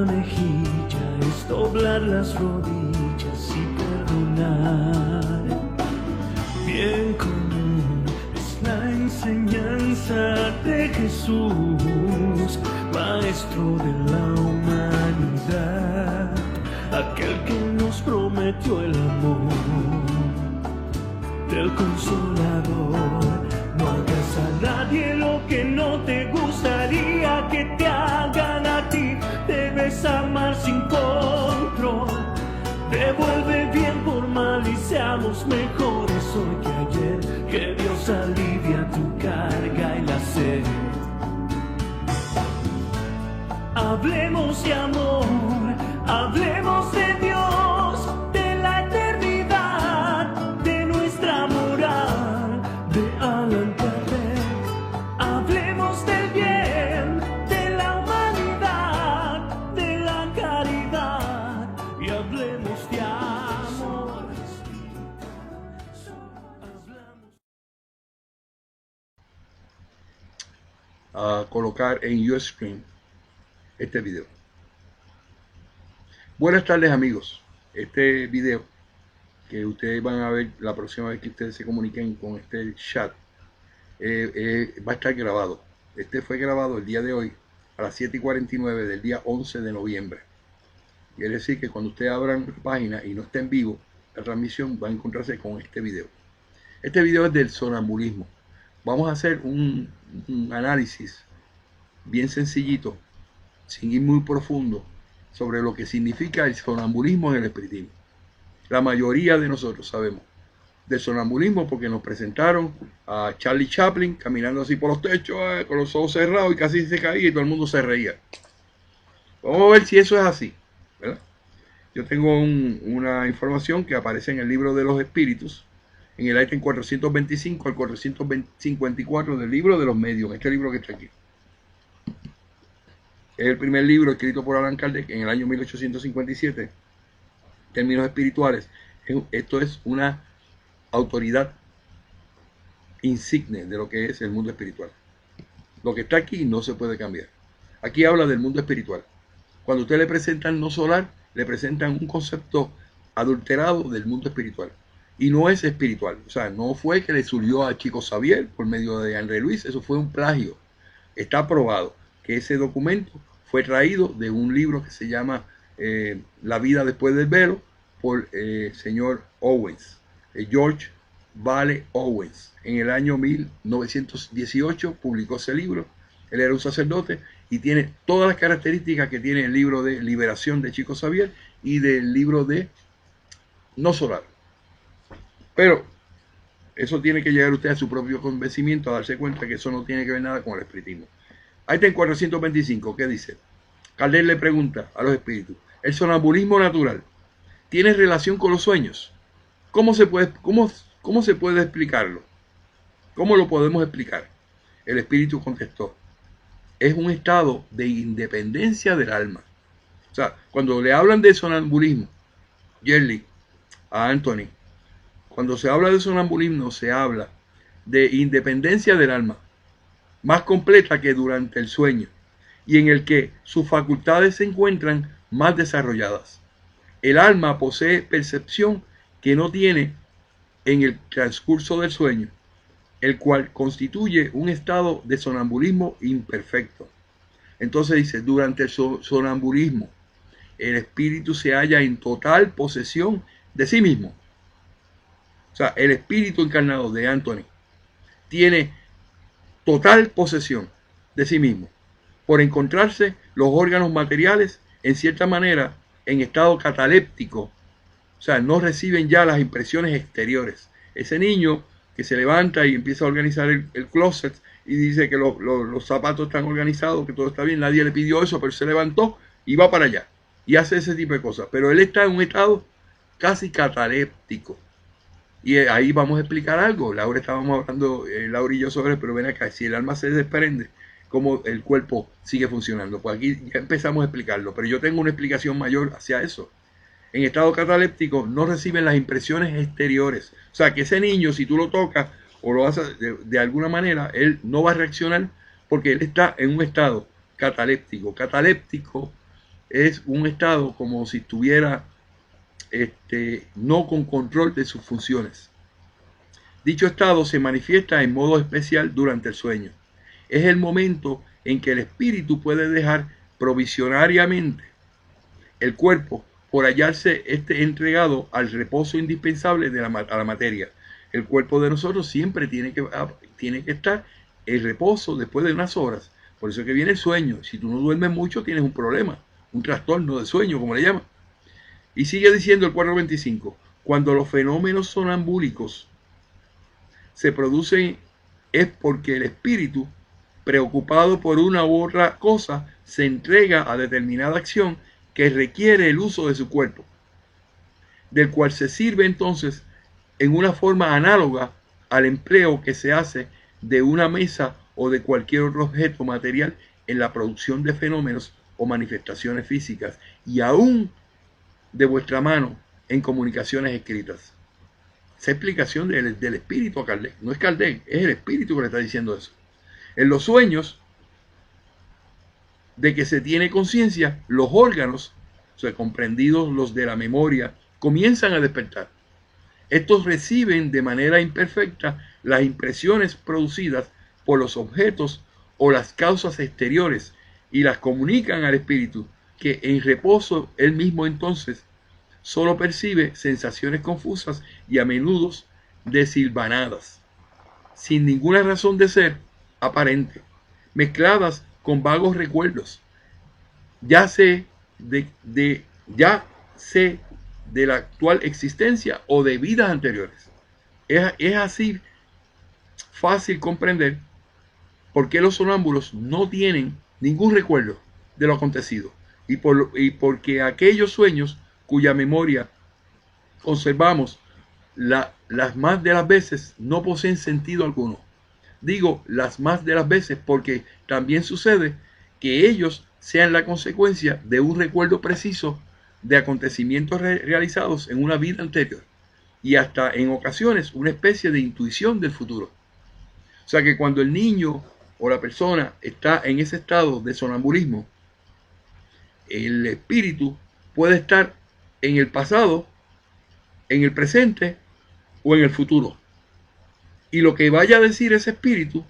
una mejilla es doblar las rodillas y perdonar. Bien común es la enseñanza de Jesús, maestro de la humanidad, aquel que nos prometió el amor del Consolador. No hagas a nadie lo que no te gustaría que te hagan a ti. Debes amar sin control. Devuelve bien por mal y seamos mejores hoy que ayer. Que Dios alivia tu carga y la sed. Hablemos de amor, hablemos de Dios, de la eternidad, de nuestra moral, de Allan Kardec. Hablemos del bien, de la humanidad, de la caridad, y hablemos de amor. A colocar en Ustream este video. Buenas tardes, amigos. Este video que ustedes van a ver la próxima vez que ustedes se comuniquen con este chat va a estar grabado. Este fue grabado el día de hoy a las 7:49 del día 11 de noviembre. Quiere decir que cuando ustedes abran la página y no esté en vivo la transmisión, va a encontrarse con este video. Este video es del sonambulismo. Vamos a hacer un análisis bien sencillito, sin ir muy profundo, sobre lo que significa el sonambulismo en el espiritismo. La mayoría de nosotros sabemos del sonambulismo porque nos presentaron a Charlie Chaplin caminando así por los techos, con los ojos cerrados, y casi se caía y todo el mundo se reía. Vamos a ver si eso es así, ¿verdad? Yo tengo una información que aparece en el libro de los espíritus, en el ítem 425 al 454 del libro de los medios, este libro que está aquí. Es el primer libro escrito por Allan Kardec en el año 1857, términos espirituales. Esto es una autoridad insigne de lo que es el mundo espiritual. Lo que está aquí no se puede cambiar. Aquí habla del mundo espiritual. Cuando usted le presentan no solar, le presentan un concepto adulterado del mundo espiritual. Y no es espiritual. O sea, no fue que le surgió a Chico Xavier por medio de André Luis. Eso fue un plagio. Está probado que ese documento fue traído de un libro que se llama La vida después del velo, por señor Owens, George Vale Owens. En el año 1918 publicó ese libro. Él era un sacerdote y tiene todas las características que tiene el libro de Liberación de Chico Xavier y del libro de No Solar. Pero eso tiene que llegar usted a su propio convencimiento, a darse cuenta que eso no tiene que ver nada con el espiritismo. Ahí está en 425, ¿qué dice? Kardec le pregunta a los espíritus: ¿el sonambulismo natural tiene relación con los sueños? ¿Cómo se puede explicarlo? ¿Cómo lo podemos explicar? El espíritu contestó: es un estado de independencia del alma. O sea, cuando le hablan de sonambulismo, Yerli, a Anthony, cuando se habla de sonambulismo, se habla de independencia del alma, más completa que durante el sueño, y en el que sus facultades se encuentran más desarrolladas. El alma posee percepción que no tiene en el transcurso del sueño, el cual constituye un estado de sonambulismo imperfecto. Entonces dice, durante el sonambulismo, el espíritu se halla en total posesión de sí mismo. O sea, el espíritu encarnado de Anthony tiene total posesión de sí mismo, por encontrarse los órganos materiales en cierta manera en estado cataléptico. O sea, no reciben ya las impresiones exteriores. Ese niño que se levanta y empieza a organizar el closet y dice que los zapatos están organizados, que todo está bien, nadie le pidió eso, pero se levantó y va para allá y hace ese tipo de cosas. Pero él está en un estado casi cataléptico. Y ahí vamos a explicar algo. Laura, estábamos hablando, Laura y yo, sobre, pero ven acá, si el alma se desprende, ¿cómo el cuerpo sigue funcionando? Pues aquí ya empezamos a explicarlo, pero yo tengo una explicación mayor hacia eso. En estado cataléptico no reciben las impresiones exteriores. O sea, que ese niño, si tú lo tocas o lo haces de alguna manera, él no va a reaccionar porque él está en un estado cataléptico. Cataléptico es un estado como si estuviera no con control de sus funciones. Dicho estado se manifiesta en modo especial durante el sueño. Es el momento en que el espíritu puede dejar provisionariamente el cuerpo por hallarse entregado al reposo indispensable a la materia. El cuerpo de nosotros siempre tiene que estar en reposo después de unas horas. Por eso es que viene el sueño. Si tú no duermes mucho, tienes un problema, un trastorno de sueño, como le llaman. Y sigue diciendo el 425, cuando los fenómenos sonambúlicos se producen es porque el espíritu, preocupado por una u otra cosa, se entrega a determinada acción que requiere el uso de su cuerpo, del cual se sirve entonces en una forma análoga al empleo que se hace de una mesa o de cualquier otro objeto material en la producción de fenómenos o manifestaciones físicas, y aún de vuestra mano en comunicaciones escritas. Esa explicación del espíritu a Kardec, no es Kardec, es el espíritu que le está diciendo eso. En los sueños de que se tiene conciencia, los órganos, o sea, comprendidos los de la memoria, comienzan a despertar. Estos reciben de manera imperfecta las impresiones producidas por los objetos o las causas exteriores y las comunican al espíritu, que en reposo él mismo entonces solo percibe sensaciones confusas y a menudo desilvanadas, sin ninguna razón de ser aparente, mezcladas con vagos recuerdos, ya sea de la actual existencia o de vidas anteriores. Es así fácil comprender por qué los sonámbulos no tienen ningún recuerdo de lo acontecido y porque aquellos sueños cuya memoria conservamos las más de las veces no poseen sentido alguno. Digo las más de las veces porque también sucede que ellos sean la consecuencia de un recuerdo preciso de acontecimientos realizados en una vida anterior y hasta en ocasiones una especie de intuición del futuro. O sea que cuando el niño o la persona está en ese estado de sonambulismo, el espíritu puede estar en el pasado, en el presente o en el futuro. Y lo que vaya a decir ese espíritu,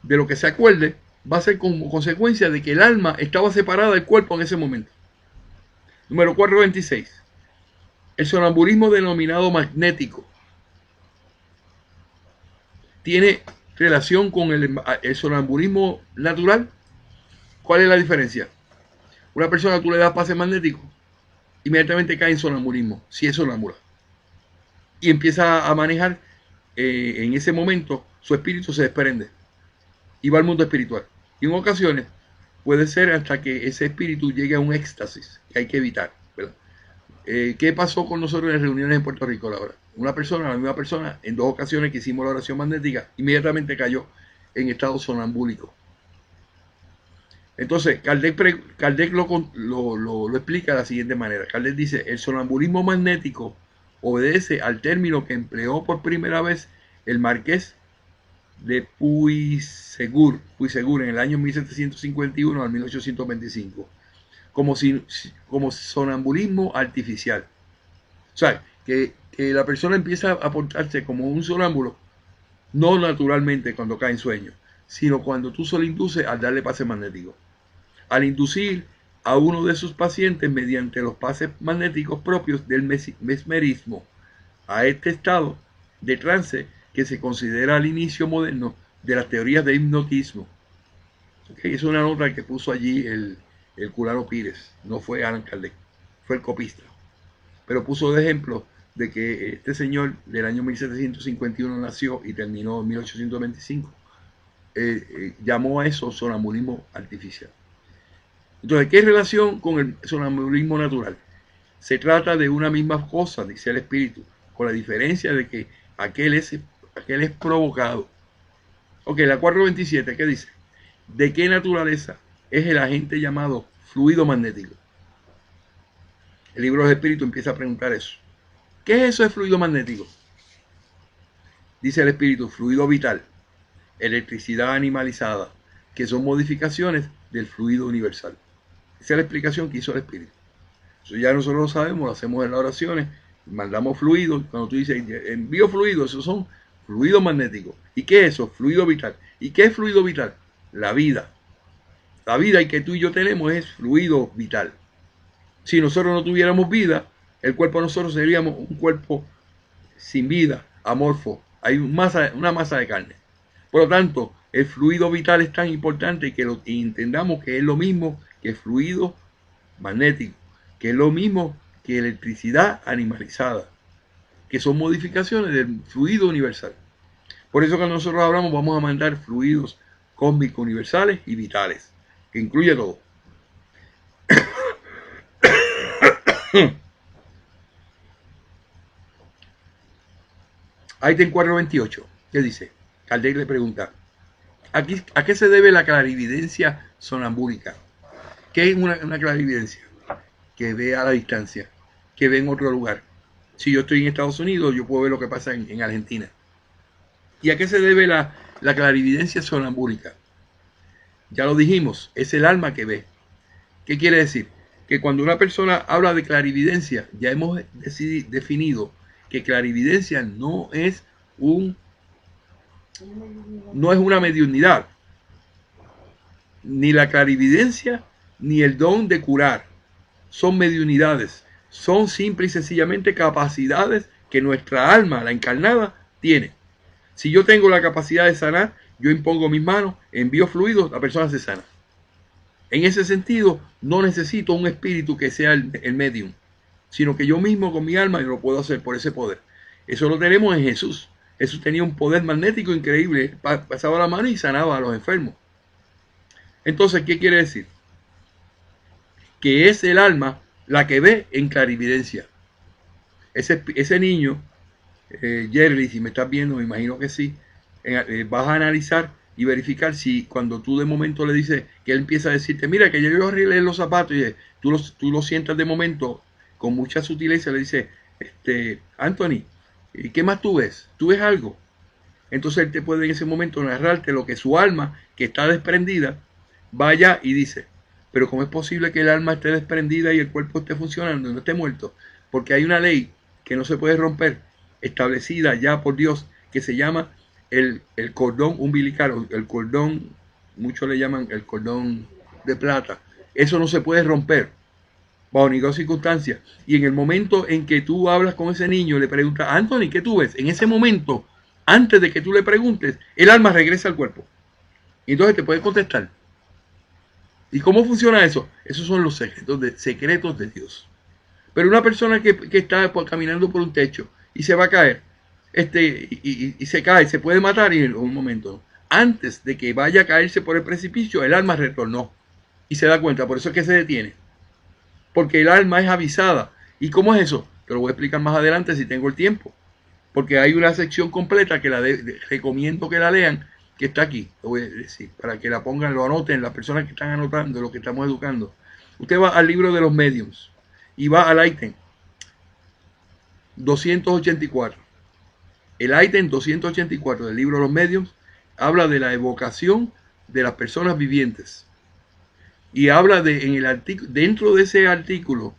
de lo que se acuerde, va a ser como consecuencia de que el alma estaba separada del cuerpo en ese momento. Número 426. El sonambulismo denominado magnético tiene relación con el sonambulismo natural. ¿Cuál es la diferencia? Una persona, tú le das pase magnético, inmediatamente cae en sonambulismo, si es sonámbula, y empieza a manejar. En ese momento su espíritu se desprende y va al mundo espiritual, y en ocasiones puede ser hasta que ese espíritu llegue a un éxtasis que hay que evitar, ¿verdad? ¿Qué pasó con nosotros en reuniones en Puerto Rico ahora? La misma persona, en 2 ocasiones que hicimos la oración magnética, inmediatamente cayó en estado sonambúlico. Entonces, Kardec lo explica de la siguiente manera. Kardec dice, el sonambulismo magnético obedece al término que empleó por primera vez el marqués de Puysegur en el año 1751 al 1825, como sonambulismo artificial. O sea, que la persona empieza a portarse como un sonámbulo, no naturalmente cuando cae en sueño, sino cuando tú se lo induces al darle pase magnético. Al inducir a uno de sus pacientes mediante los pases magnéticos propios del mesmerismo a este estado de trance que se considera el inicio moderno de las teorías de hipnotismo. Es una nota que puso allí el Curaro Pires, no fue Allan Kardec, fue el copista, pero puso de ejemplo de que este señor del año 1751 nació y terminó en 1825. Llamó a eso sonambulismo artificial. Entonces, ¿qué relación con el sonambulismo natural? Se trata de una misma cosa, dice el espíritu, con la diferencia de que aquel es provocado. Ok, la 427, ¿qué dice? ¿De qué naturaleza es el agente llamado fluido magnético? El libro de los espíritus empieza a preguntar eso. ¿Qué es eso de fluido magnético? Dice el espíritu, fluido vital, electricidad animalizada, que son modificaciones del fluido universal. Esa es la explicación que hizo el Espíritu. Eso ya nosotros lo sabemos, lo hacemos en las oraciones, mandamos fluidos. Cuando tú dices envío fluidos, esos son fluidos magnéticos. ¿Y qué es eso? Fluido vital. ¿Y qué es fluido vital? La vida. La vida que tú y yo tenemos es fluido vital. Si nosotros no tuviéramos vida, el cuerpo de nosotros seríamos un cuerpo sin vida, amorfo. Hay una masa de carne. Por lo tanto, el fluido vital es tan importante que entendamos que es lo mismo que fluido magnético, que es lo mismo que electricidad animalizada, que son modificaciones del fluido universal. Por eso cuando nosotros hablamos vamos a mandar fluidos cósmicos universales y vitales, que incluye todo. Ítem 428, ¿qué dice? Kardec le pregunta, ¿a qué se debe la clarividencia sonambúlica? ¿Qué es una clarividencia? Que ve a la distancia, que ve en otro lugar. Si yo estoy en Estados Unidos, yo puedo ver lo que pasa en Argentina. ¿Y a qué se debe la clarividencia sonambúlica? Ya lo dijimos, es el alma que ve. ¿Qué quiere decir? Que cuando una persona habla de clarividencia, ya hemos definido que clarividencia no es una mediunidad. Ni la clarividencia ni el don de curar son mediunidades. Son simple y sencillamente capacidades que nuestra alma, la encarnada, tiene. Si yo tengo la capacidad de sanar, yo impongo mis manos, envío fluidos, la persona se sana. En ese sentido, no necesito un espíritu que sea el medium, sino que yo mismo con mi alma yo lo puedo hacer por ese poder. Eso lo tenemos en Jesús. Jesús tenía un poder magnético increíble. Pasaba la mano y sanaba a los enfermos. Entonces, ¿qué quiere decir? Que es el alma la que ve en clarividencia. Ese niño, Jerry, si me estás viendo, me imagino que sí, vas a analizar y verificar si cuando tú de momento le dices, que él empieza a decirte, mira que yo arreglé los zapatos, y tú lo sientas de momento con mucha sutileza, le dice, Anthony, ¿y qué más tú ves? ¿Tú ves algo? Entonces él te puede en ese momento narrarte lo que su alma, que está desprendida, vaya y dice, pero ¿cómo es posible que el alma esté desprendida y el cuerpo esté funcionando y no esté muerto? Porque hay una ley que no se puede romper, establecida ya por Dios, que se llama el cordón umbilical, el cordón, muchos le llaman el cordón de plata. Eso no se puede romper bajo ninguna circunstancia. Y en el momento en que tú hablas con ese niño, le preguntas, Anthony, ¿qué tú ves? En ese momento, antes de que tú le preguntes, el alma regresa al cuerpo. Y entonces te puede contestar. ¿Y cómo funciona eso? Esos son los secretos de Dios. Pero una persona que está caminando por un techo y se va a caer, y se cae, se puede matar en un momento. Antes de que vaya a caerse por el precipicio, el alma retornó y se da cuenta. Por eso es que se detiene. Porque el alma es avisada. ¿Y cómo es eso? Te lo voy a explicar más adelante si tengo el tiempo. Porque hay una sección completa que recomiendo que la lean, que está aquí. Lo voy a decir, para que la pongan, lo anoten, las personas que están anotando lo que estamos educando. Usted va al libro de los mediums y va al ítem 284. El ítem 284 del libro de los mediums habla de la evocación de las personas vivientes. Y habla dentro de ese artículo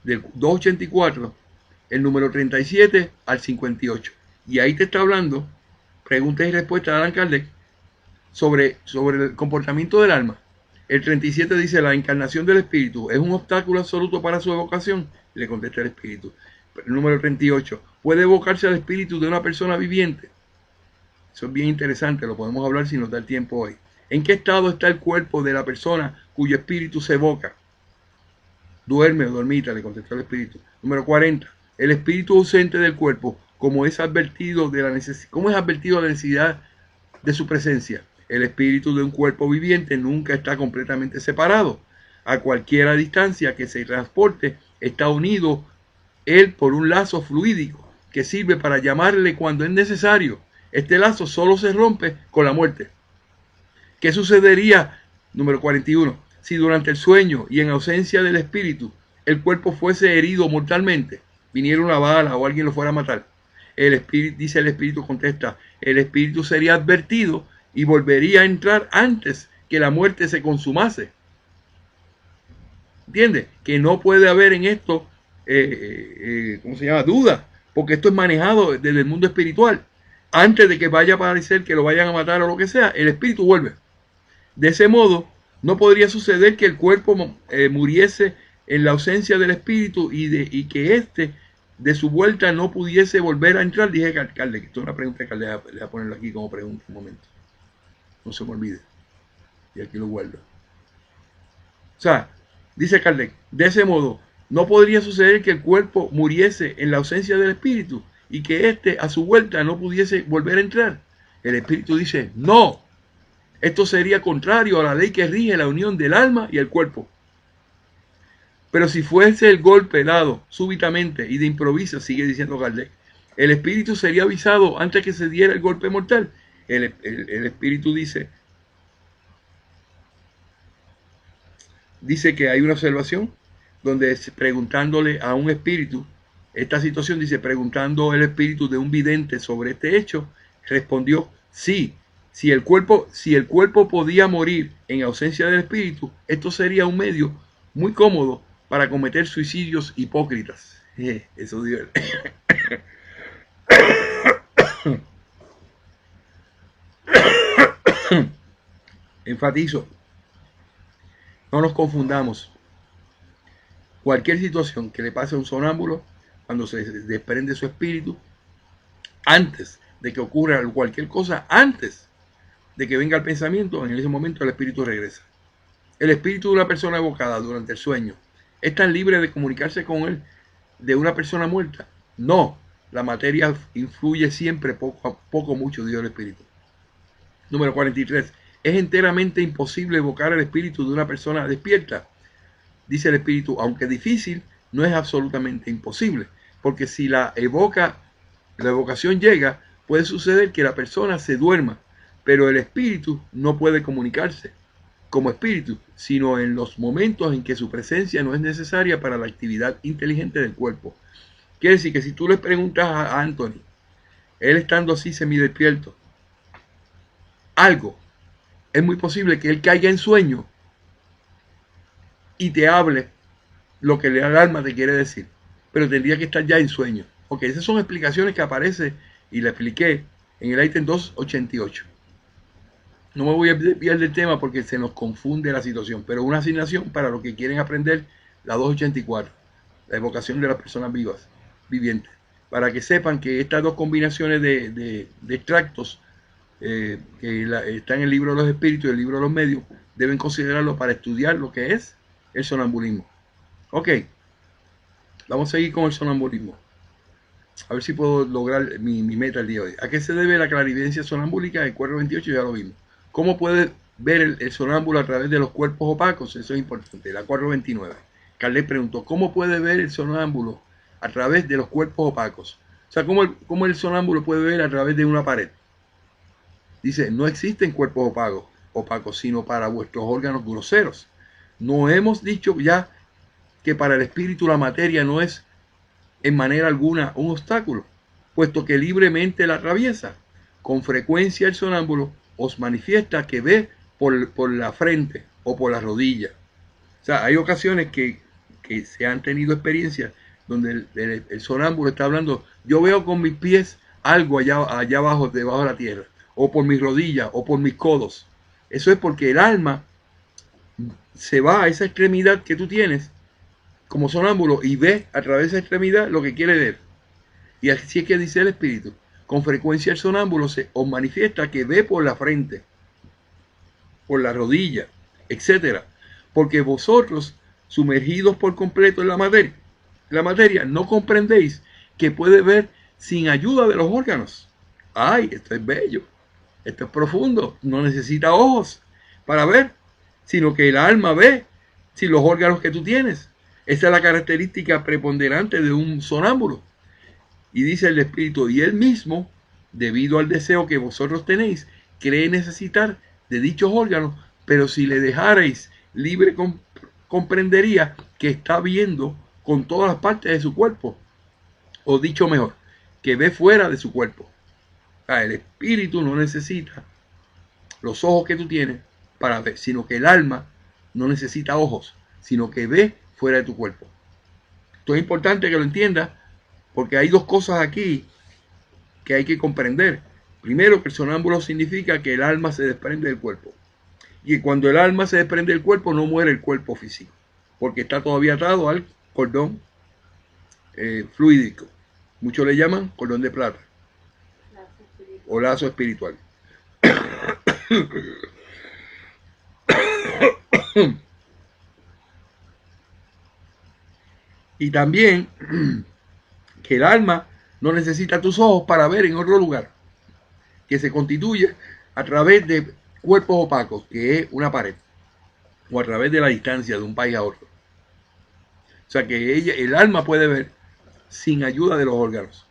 del 284, el número 37 al 58. Y ahí te está hablando, preguntas y respuestas de Allan Kardec, sobre el comportamiento del alma. El 37 dice, la encarnación del espíritu es un obstáculo absoluto para su evocación. Le contesta el espíritu. El número 38, ¿puede evocarse al espíritu de una persona viviente? Eso es bien interesante, lo podemos hablar si nos da el tiempo hoy. ¿En qué estado está el cuerpo de la persona cuyo espíritu se evoca? Duerme o dormita, le contestó el espíritu. Número 40, el espíritu ausente del cuerpo, ¿cómo es advertido de la necesidad de su presencia? El espíritu de un cuerpo viviente nunca está completamente separado. A cualquier distancia que se transporte, está unido él por un lazo fluídico que sirve para llamarle cuando es necesario. Este lazo solo se rompe con la muerte. ¿Qué sucedería? Número 41. Si durante el sueño y en ausencia del espíritu el cuerpo fuese herido mortalmente, viniera una bala o alguien lo fuera a matar, el espíritu contesta, el espíritu sería advertido y volvería a entrar antes que la muerte se consumase. ¿Entiendes? Que no puede haber en esto, ¿cómo se llama? Duda, porque esto es manejado desde el mundo espiritual. Antes de que vaya a aparecer que lo vayan a matar o lo que sea, el espíritu vuelve. De ese modo, no podría suceder que el cuerpo muriese en la ausencia del espíritu y que éste de su vuelta no pudiese volver a entrar. Dije que alcalde, que esto es una pregunta que le voy a ponerlo aquí como pregunta un momento. No se me olvide. Y aquí lo guardo. O sea, dice Kardec, de ese modo, no podría suceder que el cuerpo muriese en la ausencia del espíritu y que éste a su vuelta no pudiese volver a entrar. El espíritu dice, no, esto sería contrario a la ley que rige la unión del alma y el cuerpo. Pero si fuese el golpe dado súbitamente y de improviso, sigue diciendo Kardec, el espíritu sería avisado antes que se diera el golpe mortal. El espíritu dice que hay una observación donde preguntándole a un espíritu, esta situación dice, preguntando el espíritu de un vidente sobre este hecho, respondió, sí, si el cuerpo podía morir en ausencia del espíritu, esto sería un medio muy cómodo para cometer suicidios hipócritas. Eso dio enfatizo, no nos confundamos. Cualquier situación que le pase a un sonámbulo, cuando se desprende su espíritu, antes de que ocurra cualquier cosa, antes de que venga el pensamiento, en ese momento el espíritu regresa. El espíritu de una persona evocada durante el sueño es tan libre de comunicarse con él de una persona muerta. No, la materia influye siempre poco a poco, mucho, dijo el espíritu. Número 43. Es enteramente imposible evocar el espíritu de una persona despierta. Dice el espíritu, aunque difícil, no es absolutamente imposible, porque si la evocación llega, puede suceder que la persona se duerma, pero el espíritu no puede comunicarse como espíritu, sino en los momentos en que su presencia no es necesaria para la actividad inteligente del cuerpo. Quiere decir que si tú le preguntas a Anthony, él estando así semidespierto, algo, es muy posible que él caiga en sueño y te hable lo que el alma te quiere decir, pero tendría que estar ya en sueño. Ok, esas son explicaciones que aparecen y le expliqué en el ítem 288. No me voy a desviar del tema porque se nos confunde la situación, pero una asignación para los que quieren aprender la 284, la evocación de las personas vivientes, para que sepan que estas dos combinaciones de extractos que están en el libro de los espíritus y el libro de los medios, deben considerarlo para estudiar lo que es el sonambulismo. Ok, vamos a seguir con el sonambulismo. A ver si puedo lograr mi meta el día de hoy. ¿A qué se debe la clarividencia sonambúlica? El cuadro 28 ya lo vimos. ¿Cómo puede ver el sonámbulo a través de los cuerpos opacos? Eso es importante. La 429. Kardec preguntó, ¿cómo puede ver el sonámbulo a través de los cuerpos opacos? O sea, ¿cómo el sonámbulo puede ver a través de una pared? Dice, no existen cuerpos opacos, sino para vuestros órganos groseros. No hemos dicho ya que para el espíritu la materia no es en manera alguna un obstáculo, puesto que libremente la atraviesa. Con frecuencia el sonámbulo os manifiesta que ve por la frente o por la rodilla. O sea, hay ocasiones que se han tenido experiencias donde el sonámbulo está hablando, yo veo con mis pies algo allá abajo, debajo de la tierra, o por mis rodillas, o por mis codos. Eso es porque el alma se va a esa extremidad que tú tienes como sonámbulo y ve a través de esa extremidad lo que quiere ver. Y así es que dice el espíritu. Con frecuencia el sonámbulo os manifiesta que ve por la frente, por la rodilla, etc. Porque vosotros, sumergidos por completo en la materia, no comprendéis que puede ver sin ayuda de los órganos. ¡Ay, esto es bello! Esto es profundo. No necesita ojos para ver, sino que el alma ve sin los órganos que tú tienes. Esa es la característica preponderante de un sonámbulo. Y dice el espíritu, y él mismo, debido al deseo que vosotros tenéis, cree necesitar de dichos órganos, pero si le dejarais libre comprendería que está viendo con todas las partes de su cuerpo, o dicho mejor, que ve fuera de su cuerpo. El espíritu no necesita los ojos que tú tienes para ver, sino que el alma no necesita ojos sino que ve fuera de tu cuerpo. Esto es importante que lo entiendas, porque hay dos cosas aquí que hay que comprender. Primero, que el sonámbulo significa que el alma se desprende del cuerpo. Y cuando el alma se desprende del cuerpo, no muere el cuerpo físico, porque está todavía atado al cordón fluídico. Muchos le llaman cordón de plata o lazo espiritual. Y también que el alma no necesita tus ojos para ver en otro lugar, que se constituye a través de cuerpos opacos, que es una pared, o a través de la distancia de un país a otro. O sea que el alma puede ver sin ayuda de los órganos.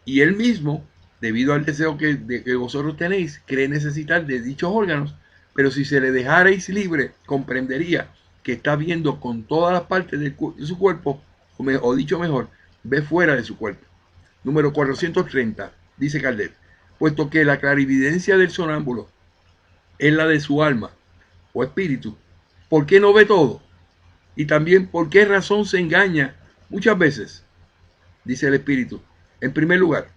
Y él mismo, debido al deseo que vosotros tenéis, cree necesitar de dichos órganos, pero si se le dejarais libre, comprendería que está viendo con todas las partes de su cuerpo, o dicho mejor, ve fuera de su cuerpo. Número 430, dice Kardec, puesto que la clarividencia del sonámbulo es la de su alma o espíritu, ¿por qué no ve todo? Y también, ¿por qué razón se engaña muchas veces? Dice el espíritu. En primer lugar,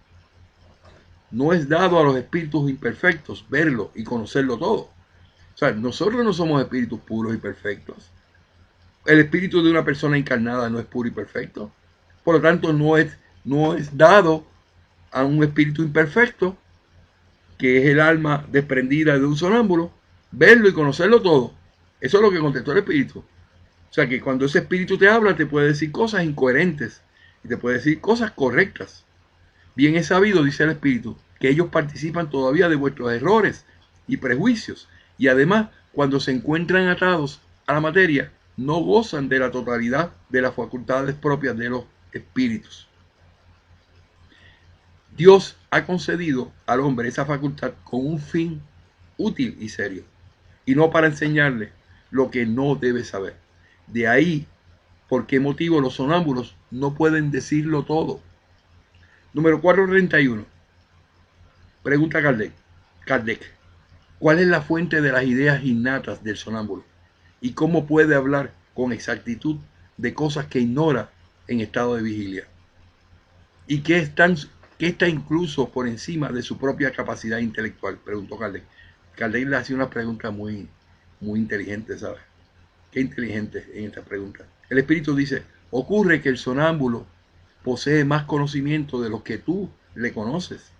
no es dado a los espíritus imperfectos verlo y conocerlo todo. O sea, nosotros no somos espíritus puros y perfectos. El espíritu de una persona encarnada no es puro y perfecto. Por lo tanto, no es dado a un espíritu imperfecto, que es el alma desprendida de un sonámbulo, verlo y conocerlo todo. Eso es lo que contestó el espíritu. O sea que cuando ese espíritu te habla, te puede decir cosas incoherentes y te puede decir cosas correctas. Bien es sabido, dice el espíritu, que ellos participan todavía de vuestros errores y prejuicios, y además, cuando se encuentran atados a la materia, no gozan de la totalidad de las facultades propias de los espíritus. Dios ha concedido al hombre esa facultad con un fin útil y serio, y no para enseñarle lo que no debe saber. De ahí, por qué motivo los sonámbulos no pueden decirlo todo. Número 431. Pregunta Kardec. ¿Cuál es la fuente de las ideas innatas del sonámbulo? ¿Y cómo puede hablar con exactitud de cosas que ignora en estado de vigilia? ¿Y qué está incluso por encima de su propia capacidad intelectual? Preguntó Kardec. Kardec le hacía una pregunta muy, muy inteligente, ¿sabes? Qué inteligente en esta pregunta. El espíritu dice, ocurre que el sonámbulo posee más conocimiento de los que tú le conoces,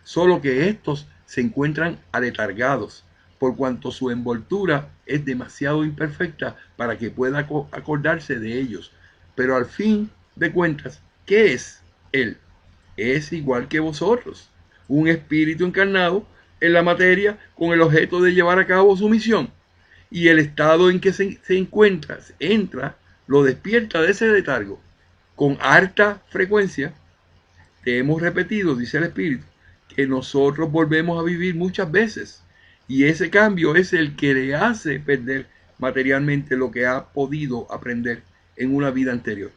solo que estos se encuentran aletargados, por cuanto su envoltura es demasiado imperfecta para que pueda acordarse de ellos. Pero al fin de cuentas, ¿qué es él? Es igual que vosotros, un espíritu encarnado en la materia con el objeto de llevar a cabo su misión. Y el estado en que se entra, lo despierta de ese letargo. Con harta frecuencia, te hemos repetido, dice el espíritu, que nosotros volvemos a vivir muchas veces. Y ese cambio es el que le hace perder materialmente lo que ha podido aprender en una vida anterior.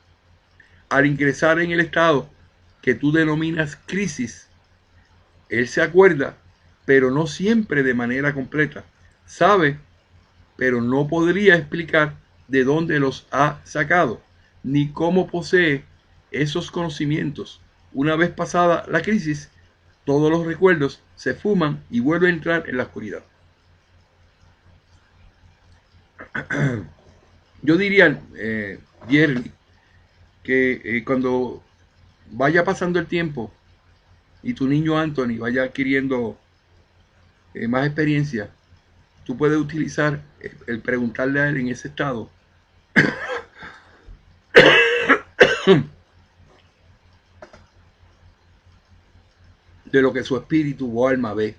Al ingresar en el estado que tú denominas crisis, él se acuerda, pero no siempre de manera completa. Sabe, pero no podría explicar de dónde los ha sacado, ni cómo posee esos conocimientos. Una vez pasada la crisis, todos los recuerdos se fuman y vuelve a entrar en la oscuridad. Yo diría, Jerry, que cuando vaya pasando el tiempo y tu niño Anthony vaya adquiriendo más experiencia, tú puedes utilizar el preguntarle a él en ese estado de lo que su espíritu o alma ve,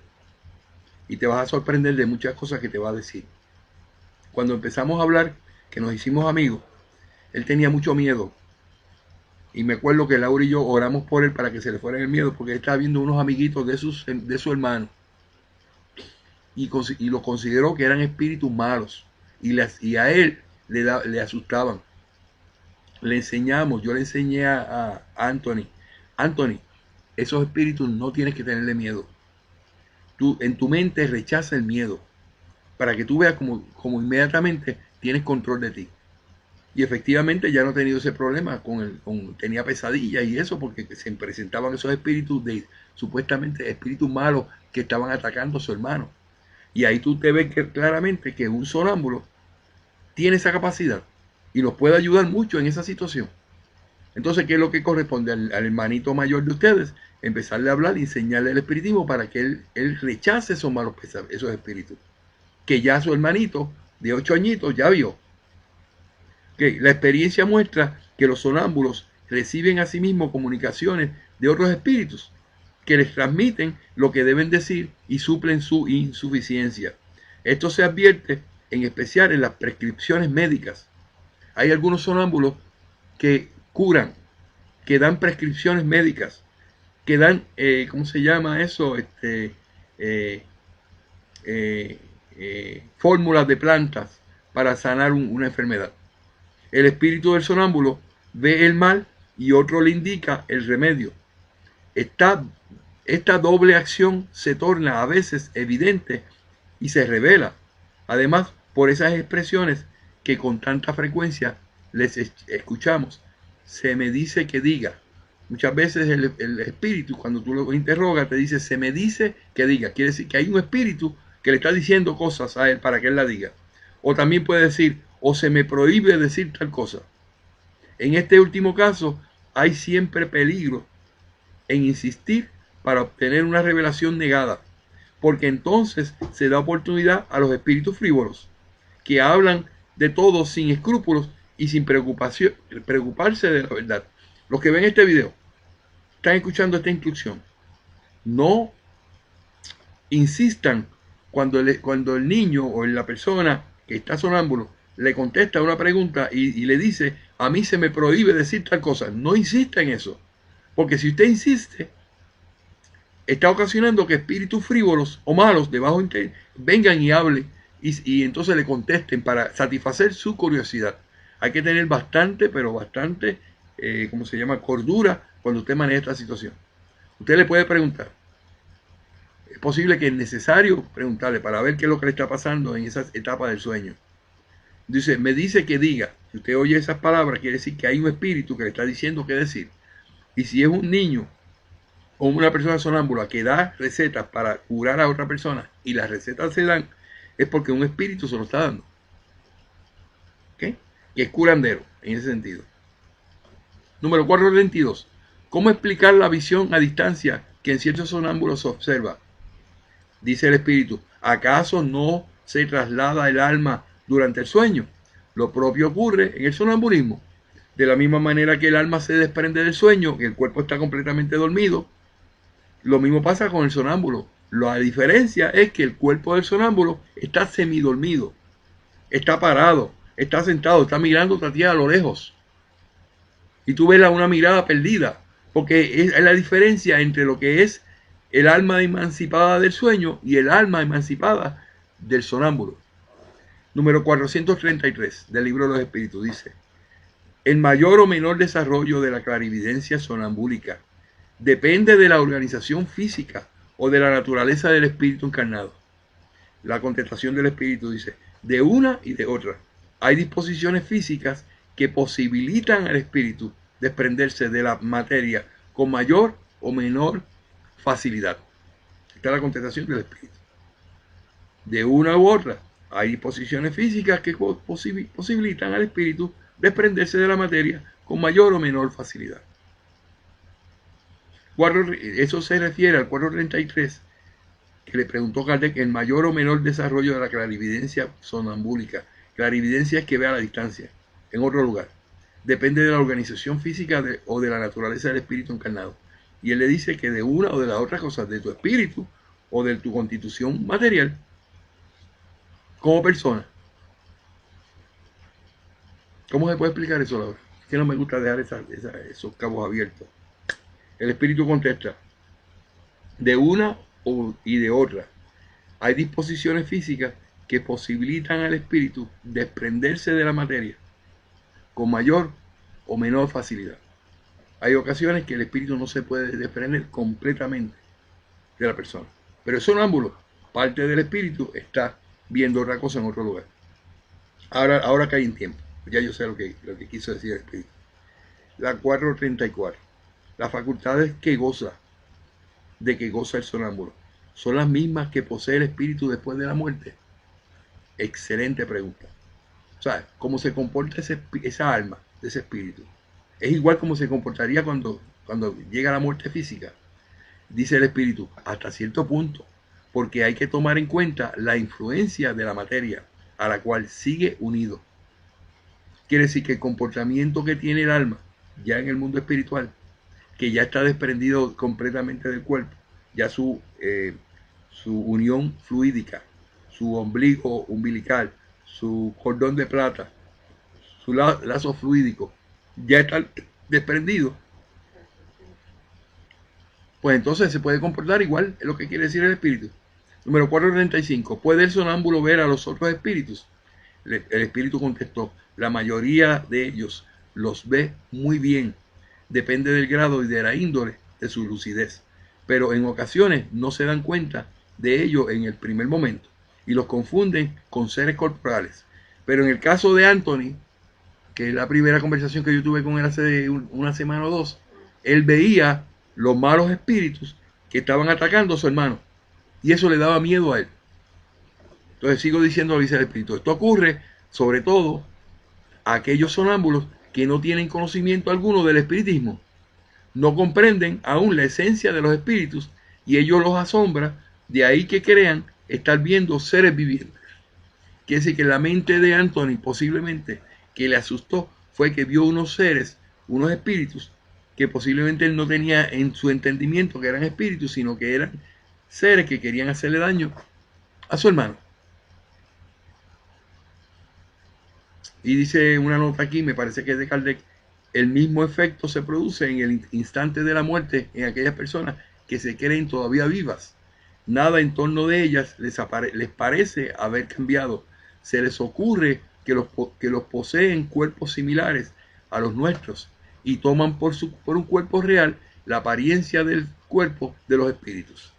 y te vas a sorprender de muchas cosas que te va a decir. Cuando empezamos a hablar, que nos hicimos amigos, él tenía mucho miedo, y me acuerdo que Laura y yo oramos por él para que se le fuera el miedo, porque él estaba viendo unos amiguitos de su hermano, y lo consideró que eran espíritus malos, y a él le asustaban. Yo le enseñé a Anthony, esos espíritus no tienes que tenerle miedo. Tú en tu mente rechaza el miedo, para que tú veas como inmediatamente tienes control de ti. Y efectivamente ya no he tenido ese problema tenía pesadillas y eso porque se presentaban esos espíritus supuestamente espíritus malos que estaban atacando a su hermano. Y ahí tú te ves claramente que un sonámbulo tiene esa capacidad y nos puede ayudar mucho en esa situación. Entonces, ¿qué es lo que corresponde al hermanito mayor de ustedes? Empezarle a hablar y enseñarle el espiritismo para que él rechace esos malos esos espíritus. Que ya su hermanito de 8 añitos ya vio. Que la experiencia muestra que los sonámbulos reciben a sí mismos comunicaciones de otros espíritus que les transmiten lo que deben decir y suplen su insuficiencia. Esto se advierte en especial en las prescripciones médicas. Hay algunos sonámbulos que curan, que dan prescripciones médicas, que dan, ¿cómo se llama eso? Fórmulas de plantas para sanar una enfermedad. El espíritu del sonámbulo ve el mal y otro le indica el remedio. Esta doble acción se torna a veces evidente y se revela. Además, por esas expresiones que con tanta frecuencia les escuchamos, se me dice que diga. Muchas veces el espíritu, cuando tú lo interrogas, te dice, se me dice que diga. Quiere decir que hay un espíritu que le está diciendo cosas a él para que él la diga. O también puede decir, o se me prohíbe decir tal cosa. En este último caso, hay siempre peligro en insistir para obtener una revelación negada, porque entonces se da oportunidad a los espíritus frívolos, que hablan de todo sin escrúpulos y sin preocuparse de la verdad. Los que ven este video, están escuchando esta instrucción, no insistan cuando el niño o la persona que está sonámbulo le contesta una pregunta y le dice, a mí se me prohíbe decir tal cosa. No insista en eso, porque si usted insiste, está ocasionando que espíritus frívolos o malos de bajo interés vengan y hablen y entonces le contesten para satisfacer su curiosidad. Hay que tener bastante, pero bastante, ¿cómo se llama? Cordura cuando usted maneja esta situación. Usted le puede preguntar. Es posible que es necesario preguntarle para ver qué es lo que le está pasando en esa etapa del sueño. Dice, me dice que diga. Si usted oye esas palabras, quiere decir que hay un espíritu que le está diciendo qué decir. Y si es un niño o una persona sonámbula que da recetas para curar a otra persona y las recetas se dan, es porque un espíritu se lo está dando. ¿Ok? Que es curandero en ese sentido. Número 432. ¿Cómo explicar la visión a distancia que en ciertos sonámbulos se observa? Dice el espíritu, ¿acaso no se traslada el alma durante el sueño? Lo propio ocurre en el sonambulismo. De la misma manera que el alma se desprende del sueño, que el cuerpo está completamente dormido, lo mismo pasa con el sonámbulo. La diferencia es que el cuerpo del sonámbulo está semidormido, está parado, está sentado, está mirando a ti a lo lejos. Y tú ves una mirada perdida, porque es la diferencia entre lo que es el alma emancipada del sueño y el alma emancipada del sonámbulo. Número 433 del libro de los espíritus dice, el mayor o menor desarrollo de la clarividencia sonambúlica depende de la organización física o de la naturaleza del espíritu encarnado. La contestación del espíritu dice, de una y de otra. Hay disposiciones físicas que posibilitan al espíritu desprenderse de la materia con mayor o menor facilidad. Esta es la contestación del espíritu. De una u otra. Hay disposiciones físicas que posibilitan al espíritu desprenderse de la materia con mayor o menor facilidad. Eso se refiere al 433, que le preguntó Kardec, el mayor o menor desarrollo de la clarividencia sonambúlica. Clarividencia es que ve a la distancia, en otro lugar. Depende de la organización física o de la naturaleza del espíritu encarnado. Y él le dice que de una o de las otras cosas, de tu espíritu o de tu constitución material, como persona. ¿Cómo se puede explicar eso, Laura? Es que no me gusta dejar esos cabos abiertos. El espíritu contesta, de una y de otra. Hay disposiciones físicas que posibilitan al espíritu desprenderse de la materia con mayor o menor facilidad. Hay ocasiones que el espíritu no se puede desprender completamente de la persona. Pero el sonámbulo, parte del espíritu, está viendo otra cosa en otro lugar. Ahora cae en tiempo. Ya yo sé lo que quiso decir el espíritu. La 434. Las facultades que goza el sonámbulo son las mismas que posee el espíritu después de la muerte. Excelente pregunta. O sea, ¿cómo se comporta esa alma de ese espíritu? Es igual como se comportaría cuando llega la muerte física. Dice el espíritu, hasta cierto punto, porque hay que tomar en cuenta la influencia de la materia a la cual sigue unido. Quiere decir que el comportamiento que tiene el alma ya en el mundo espiritual, que ya está desprendido completamente del cuerpo, ya su unión fluídica, su ombligo umbilical, su cordón de plata, su lazo fluídico, ya está desprendido, pues entonces se puede comportar igual, es lo que quiere decir el espíritu. Número 435. ¿Puede el sonámbulo ver a los otros espíritus? El espíritu contestó, la mayoría de ellos los ve muy bien, depende del grado y de la índole de su lucidez, pero en ocasiones no se dan cuenta de ello en el primer momento y los confunden con seres corporales. Pero en el caso de Anthony, que es la primera conversación que yo tuve con él hace una semana o dos, él veía los malos espíritus que estaban atacando a su hermano y eso le daba miedo a él. Entonces sigo diciendo, dice el espíritu, esto ocurre sobre todo a aquellos sonámbulos que no tienen conocimiento alguno del espiritismo, no comprenden aún la esencia de los espíritus y ello los asombra, de ahí que crean estar viendo seres vivientes. Quiere decir que la mente de Anthony posiblemente que le asustó fue que vio unos seres, unos espíritus que posiblemente él no tenía en su entendimiento que eran espíritus, sino que eran seres que querían hacerle daño a su hermano. Y dice una nota aquí, me parece que es de Kardec, el mismo efecto se produce en el instante de la muerte en aquellas personas que se creen todavía vivas. Nada en torno de ellas les parece haber cambiado. Se les ocurre que los poseen cuerpos similares a los nuestros y toman por un cuerpo real la apariencia del cuerpo de los espíritus.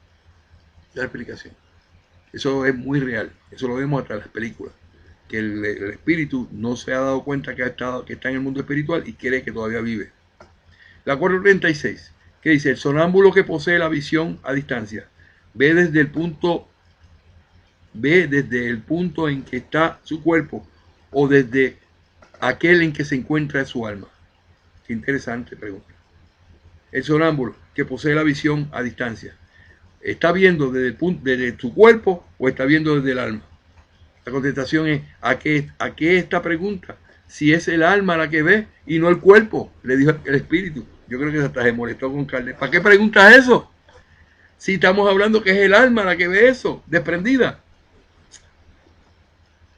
La explicación. Eso es muy real. Eso lo vemos hasta en las películas. Que el espíritu no se ha dado cuenta que está en el mundo espiritual y cree que todavía vive. La 436, que dice, el sonámbulo que posee la visión a distancia, ve desde el punto en que está su cuerpo o desde aquel en que se encuentra su alma. Qué interesante pregunta. El sonámbulo que posee la visión a distancia, ¿está viendo desde tu cuerpo o está viendo desde el alma? La contestación es, ¿a qué esta pregunta? Si es el alma la que ve y no el cuerpo, le dijo el espíritu. Yo creo que hasta se molestó con Kardec. ¿Para qué preguntas eso? Si estamos hablando que es el alma la que ve eso, desprendida.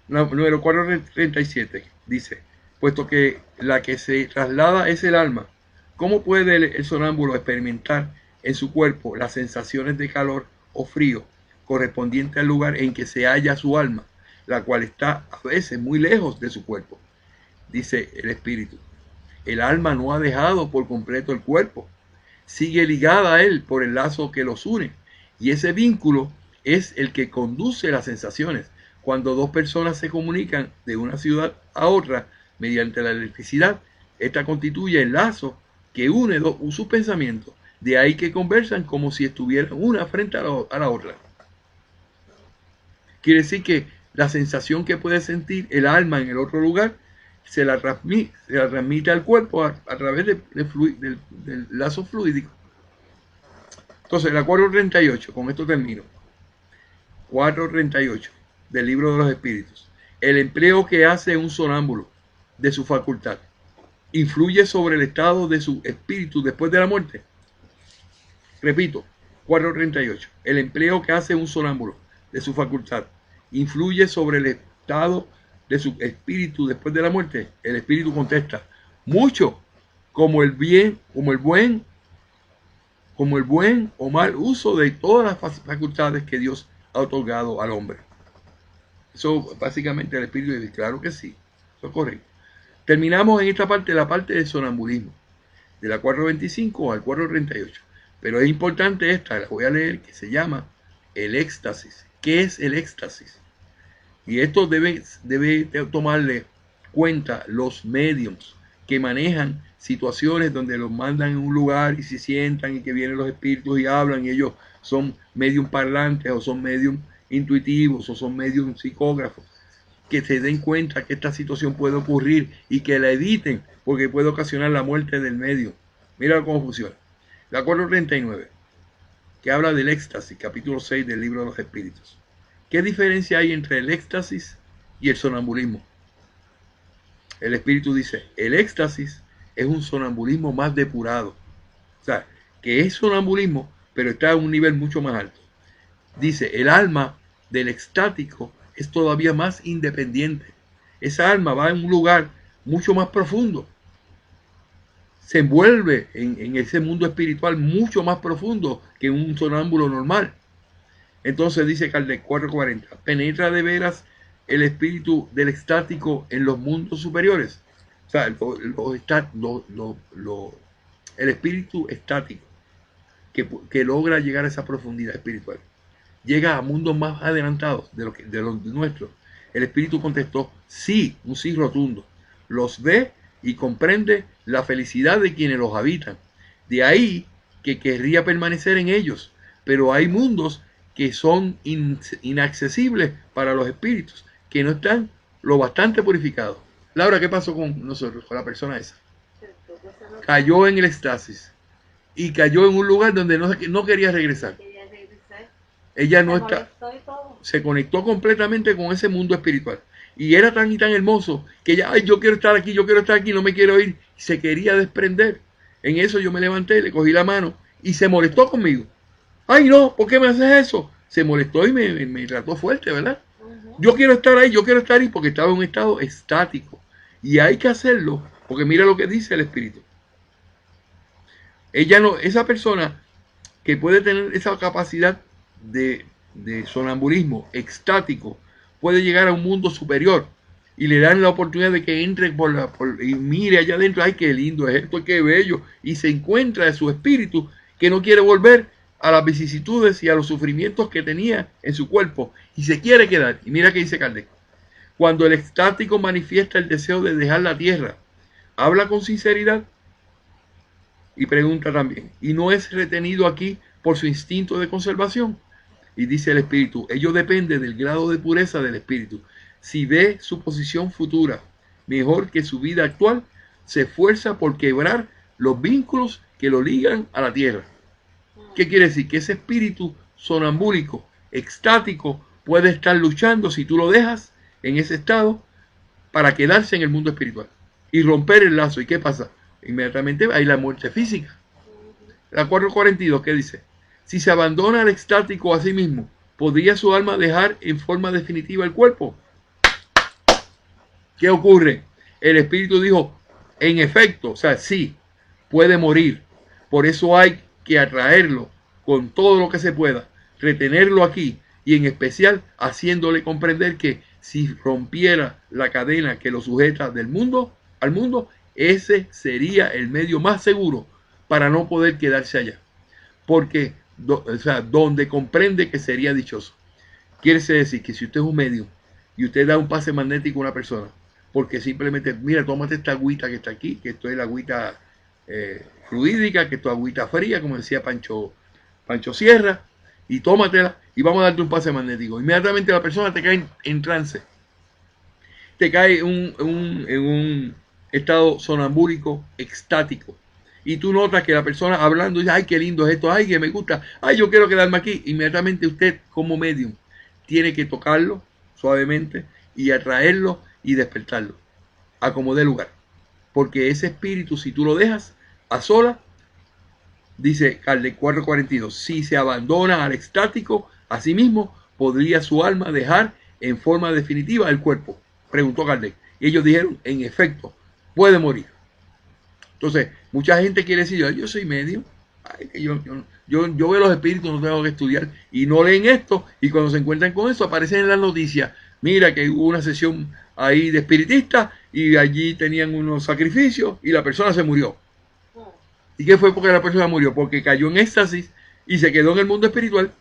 Número 437 dice, puesto que la que se traslada es el alma, ¿cómo puede el sonámbulo experimentar en su cuerpo las sensaciones de calor o frío correspondientes al lugar en que se halla su alma, la cual está a veces muy lejos de su cuerpo? Dice el espíritu, el alma no ha dejado por completo el cuerpo, sigue ligada a él por el lazo que los une, y ese vínculo es el que conduce las sensaciones. Cuando dos personas se comunican de una ciudad a otra mediante la electricidad, esta constituye el lazo que une sus pensamientos, de ahí que conversan como si estuvieran una frente a la otra. Quiere decir que la sensación que puede sentir el alma en el otro lugar se la transmite al cuerpo a través del lazo fluídico. Entonces, la 438, con esto termino. 438 del libro de los espíritus. El empleo que hace un sonámbulo de su facultad influye sobre el estado de su espíritu después de la muerte. Repito, 438. El empleo que hace un sonámbulo de su facultad influye sobre el estado de su espíritu después de la muerte. El espíritu contesta, mucho, como el buen o mal uso de todas las facultades que Dios ha otorgado al hombre. Eso básicamente el espíritu dice, claro que sí, eso es correcto. Terminamos en esta parte, la parte del sonambulismo, de la 425 al 438. Pero es importante esta, la voy a leer, que se llama el éxtasis. ¿Qué es el éxtasis? Y esto debe tomarle cuenta los mediums que manejan situaciones donde los mandan en un lugar y se sientan y que vienen los espíritus y hablan y ellos son medium parlantes o son medium intuitivos o son medium psicógrafos, que se den cuenta que esta situación puede ocurrir y que la eviten porque puede ocasionar la muerte del medium. Mira cómo funciona. La 439, que habla del éxtasis, capítulo 6 del libro de los espíritus. ¿Qué diferencia hay entre el éxtasis y el sonambulismo? El espíritu dice, el éxtasis es un sonambulismo más depurado. O sea, que es sonambulismo, pero está a un nivel mucho más alto. Dice, el alma del extático es todavía más independiente. Esa alma va en un lugar mucho más profundo. Se envuelve en ese mundo espiritual mucho más profundo que un sonámbulo normal. Entonces dice Kardec 440, penetra de veras el espíritu del extático en los mundos superiores. O sea, el espíritu estático que logra llegar a esa profundidad espiritual llega a mundos más adelantados de los nuestros. El espíritu contestó, sí, un sí rotundo. Los ve y comprende la felicidad de quienes los habitan. De ahí que querría permanecer en ellos. Pero hay mundos que son inaccesibles para los espíritus, que no están lo bastante purificados. Laura, ¿qué pasó con nosotros, con la persona esa? Cayó en el éxtasis y cayó en un lugar donde no quería regresar. Ella no está, se conectó completamente con ese mundo espiritual. Y era tan y tan hermoso que ella, ay, yo quiero estar aquí, no me quiero ir. Se quería desprender. En eso yo me levanté, le cogí la mano y se molestó conmigo. Ay, no, ¿por qué me haces eso? Se molestó y me trató fuerte, ¿verdad? Yo quiero estar ahí, porque estaba en un estado estático. Y hay que hacerlo, porque mira lo que dice el espíritu. Esa persona que puede tener esa capacidad de sonambulismo extático, puede llegar a un mundo superior y le dan la oportunidad de que entre y mire allá adentro, ay, qué lindo es esto, qué bello, y se encuentra en su espíritu que no quiere volver a las vicisitudes y a los sufrimientos que tenía en su cuerpo y se quiere quedar. Y mira que dice Kardec, cuando el extático manifiesta el deseo de dejar la tierra, habla con sinceridad y pregunta también, ¿y no es retenido aquí por su instinto de conservación? Y dice el espíritu, ello depende del grado de pureza del espíritu. Si ve su posición futura mejor que su vida actual, se esfuerza por quebrar los vínculos que lo ligan a la tierra. ¿Qué quiere decir? Que ese espíritu sonambúlico, extático, puede estar luchando, si tú lo dejas en ese estado, para quedarse en el mundo espiritual y romper el lazo. ¿Y qué pasa? Inmediatamente hay la muerte física. La 442, ¿qué dice? Si se abandona al extático a sí mismo, ¿podría su alma dejar en forma definitiva el cuerpo? ¿Qué ocurre? El espíritu dijo, en efecto, o sea, sí, puede morir. Por eso hay que atraerlo con todo lo que se pueda, retenerlo aquí y en especial haciéndole comprender que si rompiera la cadena que lo sujeta al mundo, ese sería el medio más seguro para no poder quedarse allá. Porque donde comprende que sería dichoso. Quiere decir que si usted es un medium y usted da un pase magnético a una persona, porque simplemente, mira, tómate esta agüita que está aquí, que esto es la agüita fluídica, que esto es agüita fría, como decía Pancho Sierra, y tómatela y vamos a darte un pase magnético. Inmediatamente la persona te cae en trance, te cae en un estado sonambúlico extático. Y tú notas que la persona hablando dice, ay, qué lindo es esto, ay, que me gusta, ay, yo quiero quedarme aquí. Inmediatamente usted, como medium, tiene que tocarlo suavemente y atraerlo y despertarlo a como dé lugar. Porque ese espíritu, si tú lo dejas a sola, dice Kardec 442, si se abandona al extático, a sí mismo, podría su alma dejar en forma definitiva el cuerpo. Preguntó Kardec. Y ellos dijeron, en efecto, puede morir. Entonces, mucha gente quiere decir, yo soy medium, yo veo los espíritus, no tengo que estudiar, y no leen esto, y cuando se encuentran con eso, aparecen en las noticias, mira que hubo una sesión ahí de espiritistas, y allí tenían unos sacrificios, y la persona se murió. ¿Y qué fue porque la persona murió? Porque cayó en éxtasis, y se quedó en el mundo espiritual,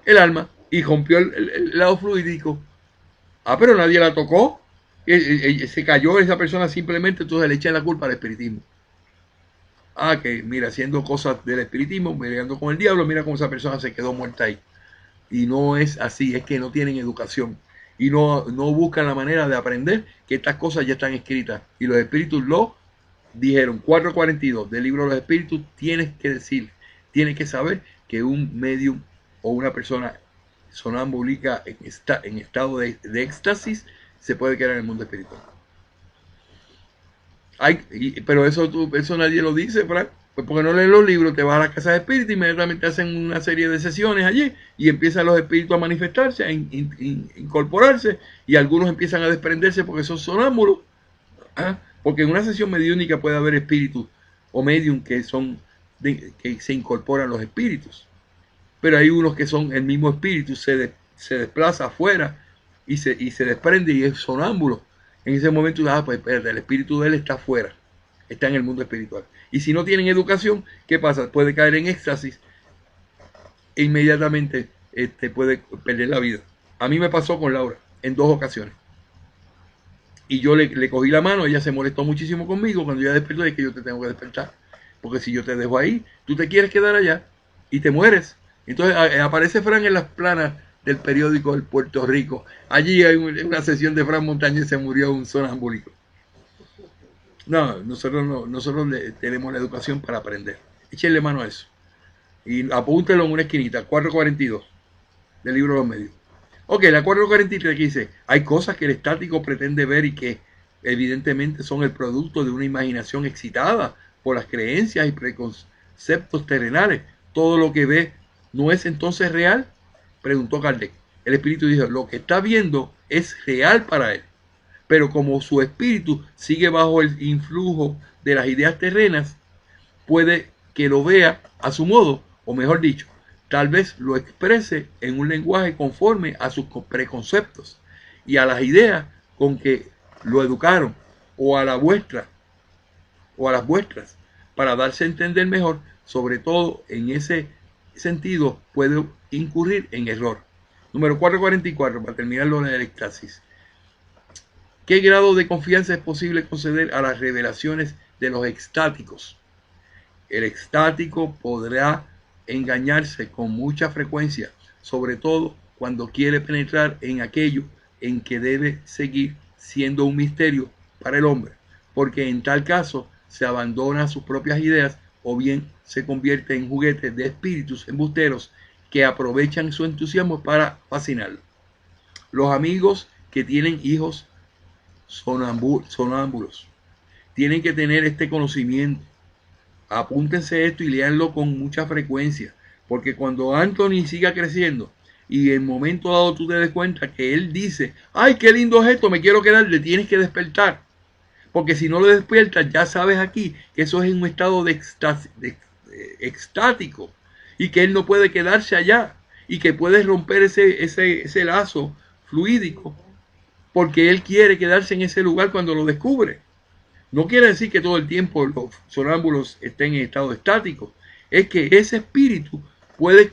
el alma, y rompió el lado fluídico. Pero nadie la tocó, Se cayó esa persona simplemente, entonces le echan la culpa al espiritismo. Ah, que mira, haciendo cosas del espiritismo, mirando con el diablo, mira cómo esa persona se quedó muerta ahí. Y no es así, es que no tienen educación y no buscan la manera de aprender que estas cosas ya están escritas. Y los espíritus lo dijeron. 442 del libro de los espíritus, tienes que decir, tienes que saber que un medium o una persona sonámbulica en estado de éxtasis se puede quedar en el mundo espiritual. Pero eso nadie lo dice, Frank. Pues porque no leen los libros, te vas a la casa de espíritus, inmediatamente hacen una serie de sesiones allí y empiezan los espíritus a manifestarse, a incorporarse, y algunos empiezan a desprenderse porque son sonámbulos. ¿Ah? Porque en una sesión mediúnica puede haber espíritus o medium que se incorporan los espíritus, pero hay unos que son el mismo espíritu, se desplaza afuera y se desprende y es sonámbulo. En ese momento, pues el espíritu de él está afuera, está en el mundo espiritual. Y si no tienen educación, ¿qué pasa? Puede caer en éxtasis e inmediatamente puede perder la vida. A mí me pasó con Laura en 2 ocasiones. Y yo le cogí la mano, ella se molestó muchísimo conmigo. Cuando ella despertó, es que yo te tengo que despertar. Porque si yo te dejo ahí, tú te quieres quedar allá y te mueres. Entonces aparece Fran en las planas del periódico del Puerto Rico. Allí hay una sesión de Fran Montañez, se murió un sonámbulico. No, nosotros tenemos la educación para aprender. Échenle mano a eso. Y apúntelo en una esquinita, 442 del libro de los medios. Ok, la 443 que dice, hay cosas que el estático pretende ver y que evidentemente son el producto de una imaginación excitada por las creencias y preconceptos terrenales. Todo lo que ve no es entonces real, preguntó Kardec. El espíritu dijo, lo que está viendo es real para él, pero como su espíritu sigue bajo el influjo de las ideas terrenas, puede que lo vea a su modo, o mejor dicho, tal vez lo exprese en un lenguaje conforme a sus preconceptos y a las ideas con que lo educaron, o a las vuestras, para darse a entender mejor. Sobre todo en ese sentido puede incurrir en error. Número 444, para terminar lo del éxtasis. ¿Qué grado de confianza es posible conceder a las revelaciones de los extáticos? El extático podrá engañarse con mucha frecuencia, sobre todo cuando quiere penetrar en aquello en que debe seguir siendo un misterio para el hombre, porque en tal caso se abandona sus propias ideas o bien se convierte en juguete de espíritus embusteros que aprovechan su entusiasmo para fascinarlo. Los amigos que tienen hijos sonámbulos tienen que tener este conocimiento. Apúntense esto y léanlo con mucha frecuencia, porque cuando Anthony siga creciendo y en momento dado tú te des cuenta que él dice, ay, qué lindo es esto, me quiero quedar, le tienes que despertar, porque si no lo despiertas, ya sabes aquí que eso es en un estado de extático y que él no puede quedarse allá y que puede romper ese lazo fluídico porque él quiere quedarse en ese lugar cuando lo descubre. No quiere decir que todo el tiempo los sonámbulos estén en estado estático. Es que ese espíritu puede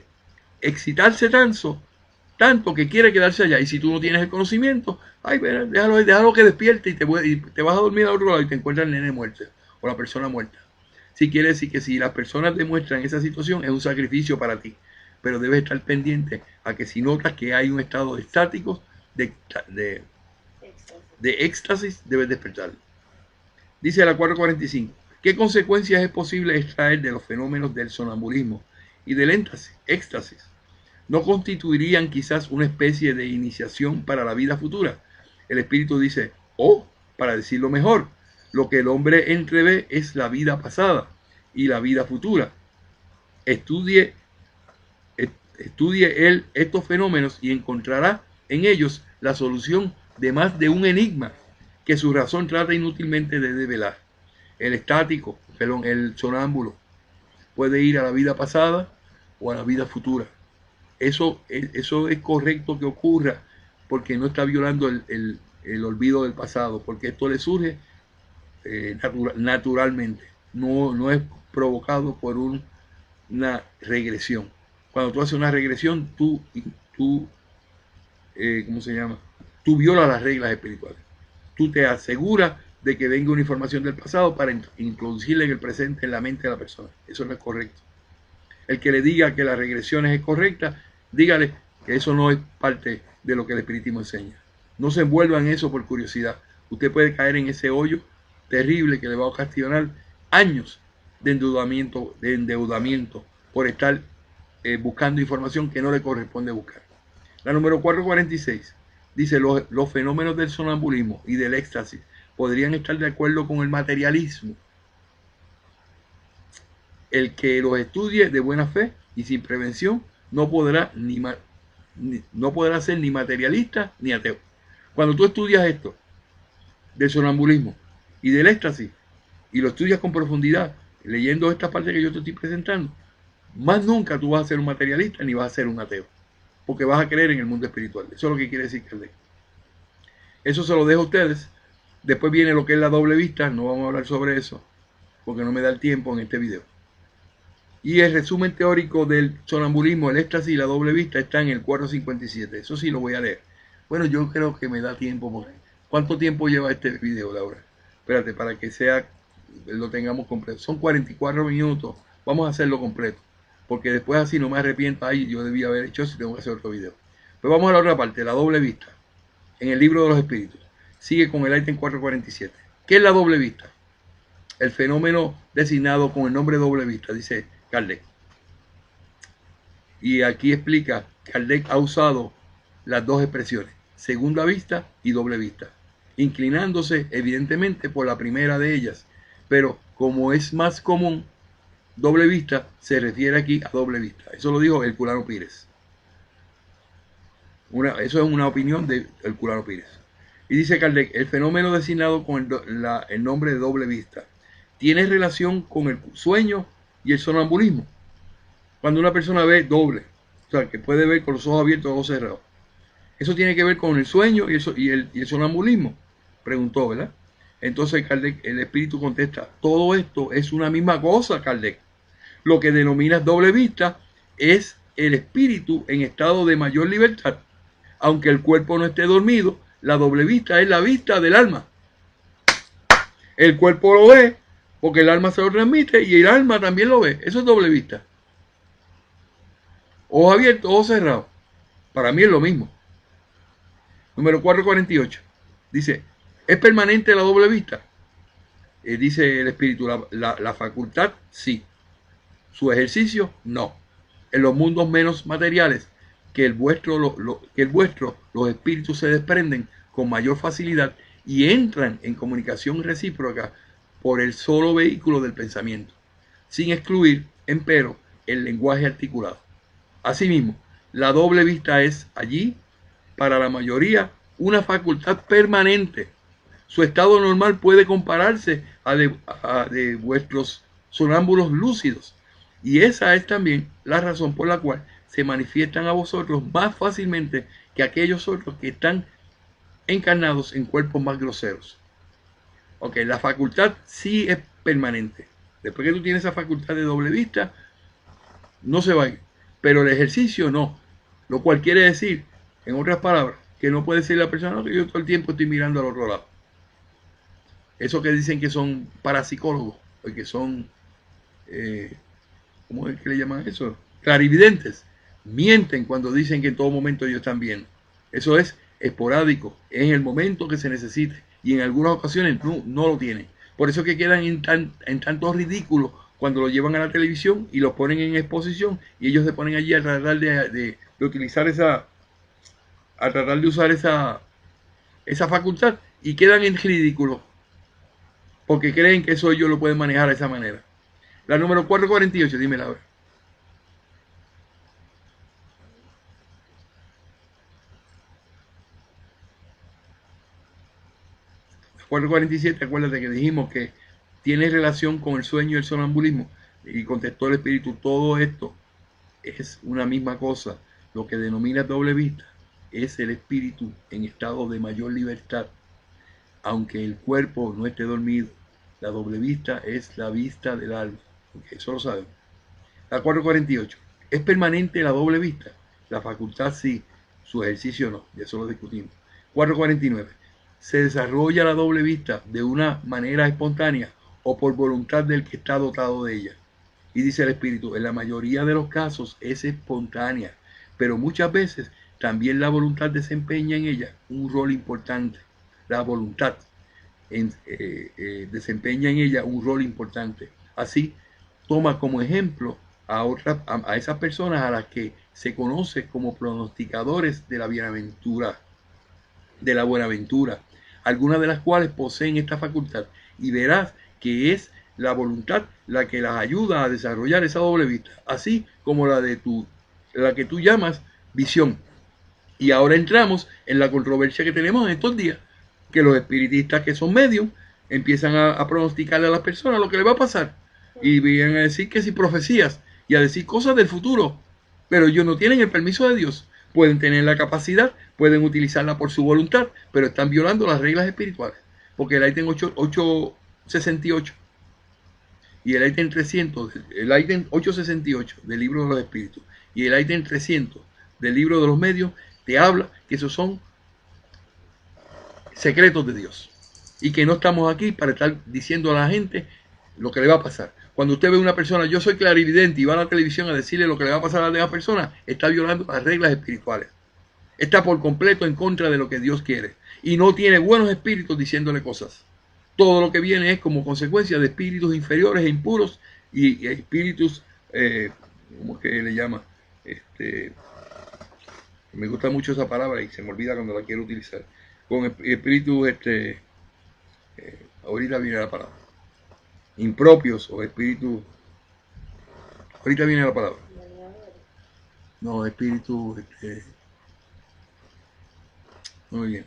excitarse tanto que quiere quedarse allá. Y si tú no tienes el conocimiento, ay, déjalo que despierte y te vas a dormir a otro lado y te encuentras el nene muerto o la persona muerta. Sí, quiere decir que si las personas demuestran esa situación, es un sacrificio para ti. Pero debes estar pendiente a que si notas que hay un estado estático, de éxtasis, debes despertarlo. Dice la 445, ¿qué consecuencias es posible extraer de los fenómenos del sonambulismo y del éxtasis? ¿No constituirían quizás una especie de iniciación para la vida futura? El espíritu dice, para decirlo mejor, lo que el hombre entrevé es la vida pasada y la vida futura. Estudie él estos fenómenos y encontrará en ellos la solución de más de un enigma que su razón trata inútilmente de develar. El sonámbulo, puede ir a la vida pasada o a la vida futura. Eso es correcto que ocurra porque no está violando el olvido del pasado, porque esto le surge naturalmente, no es provocado por una regresión. Cuando tú haces una regresión, ¿cómo se llama? Tú violas las reglas espirituales. tú te aseguras de que venga una información del pasado para introducirla en el presente, en la mente de la persona. Eso no es correcto. El que le diga que las regresiones es correcta, dígale que eso no es parte de lo que el espiritismo enseña. No se envuelva en eso por curiosidad. Usted puede caer en ese hoyo terrible que le va a ocasionar años de endeudamiento por estar buscando información que no le corresponde buscar. La número 446 dice: los fenómenos del sonambulismo y del éxtasis podrían estar de acuerdo con el materialismo. El que los estudie de buena fe y sin prevención no podrá ser ni materialista ni ateo. Cuando tú estudias esto del sonambulismo y del éxtasis y lo estudias con profundidad, leyendo esta parte que yo te estoy presentando, más nunca tú vas a ser un materialista ni vas a ser un ateo, porque vas a creer en el mundo espiritual. Eso es lo que quiere decir Kardec. Eso se lo dejo a ustedes. Después viene lo que es la doble vista. No vamos a hablar sobre eso porque no me da el tiempo en este video. Y el resumen teórico del sonambulismo, el éxtasis y la doble vista está en el 457. Eso sí lo voy a leer. Bueno, yo creo que me da tiempo. Porque ¿cuánto tiempo lleva este video, Laura? Espérate, para que lo tengamos completo. Son 44 minutos. Vamos a hacerlo completo, porque después así no me arrepiento. Ay, yo debía haber hecho eso y tengo que hacer otro video. Pero vamos a la otra parte, la doble vista. En el libro de los espíritus. Sigue con el ítem 447. ¿Qué es la doble vista? El fenómeno designado con el nombre doble vista, dice Kardec. Y aquí explica, Kardec ha usado las dos expresiones, segunda vista y doble vista, inclinándose evidentemente por la primera de ellas, pero como es más común, doble vista se refiere aquí a doble vista. Eso lo dijo Herculano Pires. Eso es una opinión de Herculano Pires. Y dice Kardec, el fenómeno designado con el nombre de doble vista tiene relación con el sueño y el sonambulismo. Cuando una persona ve doble, o sea, que puede ver con los ojos abiertos o ojos cerrados, eso tiene que ver con el sueño y el sonambulismo, preguntó, ¿verdad? Entonces Kardec, el espíritu contesta, todo esto es una misma cosa, Kardec. Lo que denominas doble vista es el espíritu en estado de mayor libertad. Aunque el cuerpo no esté dormido, la doble vista es la vista del alma. El cuerpo lo ve porque el alma se lo transmite y el alma también lo ve. Eso es doble vista. Ojos abiertos, ojos cerrados. Para mí es lo mismo. Número 448. Dice, ¿es permanente la doble vista? Dice el espíritu, la facultad sí. Su ejercicio no. En los mundos menos materiales que el vuestro, los espíritus se desprenden con mayor facilidad y entran en comunicación recíproca por el solo vehículo del pensamiento, sin excluir, empero, el lenguaje articulado. Asimismo, la doble vista es allí, para la mayoría, una facultad permanente. Su estado normal puede compararse a de vuestros sonámbulos lúcidos, y esa es también la razón por la cual se manifiestan a vosotros más fácilmente que aquellos otros que están encarnados en cuerpos más groseros. Ok, la facultad sí es permanente. Después que tú tienes esa facultad de doble vista, no se va a ir. Pero el ejercicio no. Lo cual quiere decir, en otras palabras, que no puede ser la persona, no, que yo todo el tiempo estoy mirando al otro lado. Eso que dicen que son parapsicólogos, o que son, ¿cómo es que le llaman eso? Clarividentes. Mienten cuando dicen que en todo momento ellos están viendo. Eso es esporádico, en el momento que se necesite, y en algunas ocasiones no lo tienen. Por eso que quedan en tanto ridículo cuando lo llevan a la televisión y lo ponen en exposición y ellos se ponen allí a tratar de utilizar a tratar de usar esa facultad y quedan en ridículo porque creen que eso ellos lo pueden manejar de esa manera. La número 448, dime la hora. 447, acuérdate que dijimos que tiene relación con el sueño y el sonambulismo. Y contestó el espíritu, todo esto es una misma cosa. Lo que denomina doble vista es el espíritu en estado de mayor libertad. Aunque el cuerpo no esté dormido, la doble vista es la vista del alma. Okay, eso lo sabemos. La 448. ¿Es permanente la doble vista? La facultad sí, su ejercicio no. Y eso lo discutimos. 449. se desarrolla la doble vista de una manera espontánea o por voluntad del que está dotado de ella. Y dice el Espíritu, en la mayoría de los casos es espontánea, pero muchas veces también la voluntad desempeña en ella un rol importante. La voluntad desempeña en ella un rol importante. Así, toma como ejemplo a esas personas a las que se conoce como pronosticadores de la bienaventura, de la buenaventura, algunas de las cuales poseen esta facultad, y verás que es la voluntad la que las ayuda a desarrollar esa doble vista, así como la que tú llamas visión. Y ahora entramos en la controversia que tenemos en estos días, que los espiritistas que son medios empiezan a pronosticarle a las personas lo que les va a pasar, y vienen a decir que si profecías y a decir cosas del futuro, pero ellos no tienen el permiso de Dios. Pueden tener la capacidad, pueden utilizarla por su voluntad, pero están violando las reglas espirituales, porque el ítem 868 y el ítem 300, el ítem 868 del libro de los espíritus y el ítem 300 del libro de los medios te habla que esos son secretos de Dios y que no estamos aquí para estar diciendo a la gente lo que le va a pasar. Cuando usted ve a una persona, yo soy clarividente, y va a la televisión a decirle lo que le va a pasar a las demás personas, está violando las reglas espirituales. Está por completo en contra de lo que Dios quiere. Y no tiene buenos espíritus diciéndole cosas. Todo lo que viene es como consecuencia de espíritus inferiores e impuros y espíritus, ¿cómo es que le llama? Me gusta mucho esa palabra y se me olvida cuando la quiero utilizar. Con espíritus, ahorita viene la palabra. Impropios o espíritus. Ahorita viene la palabra. No, espíritu. Muy bien.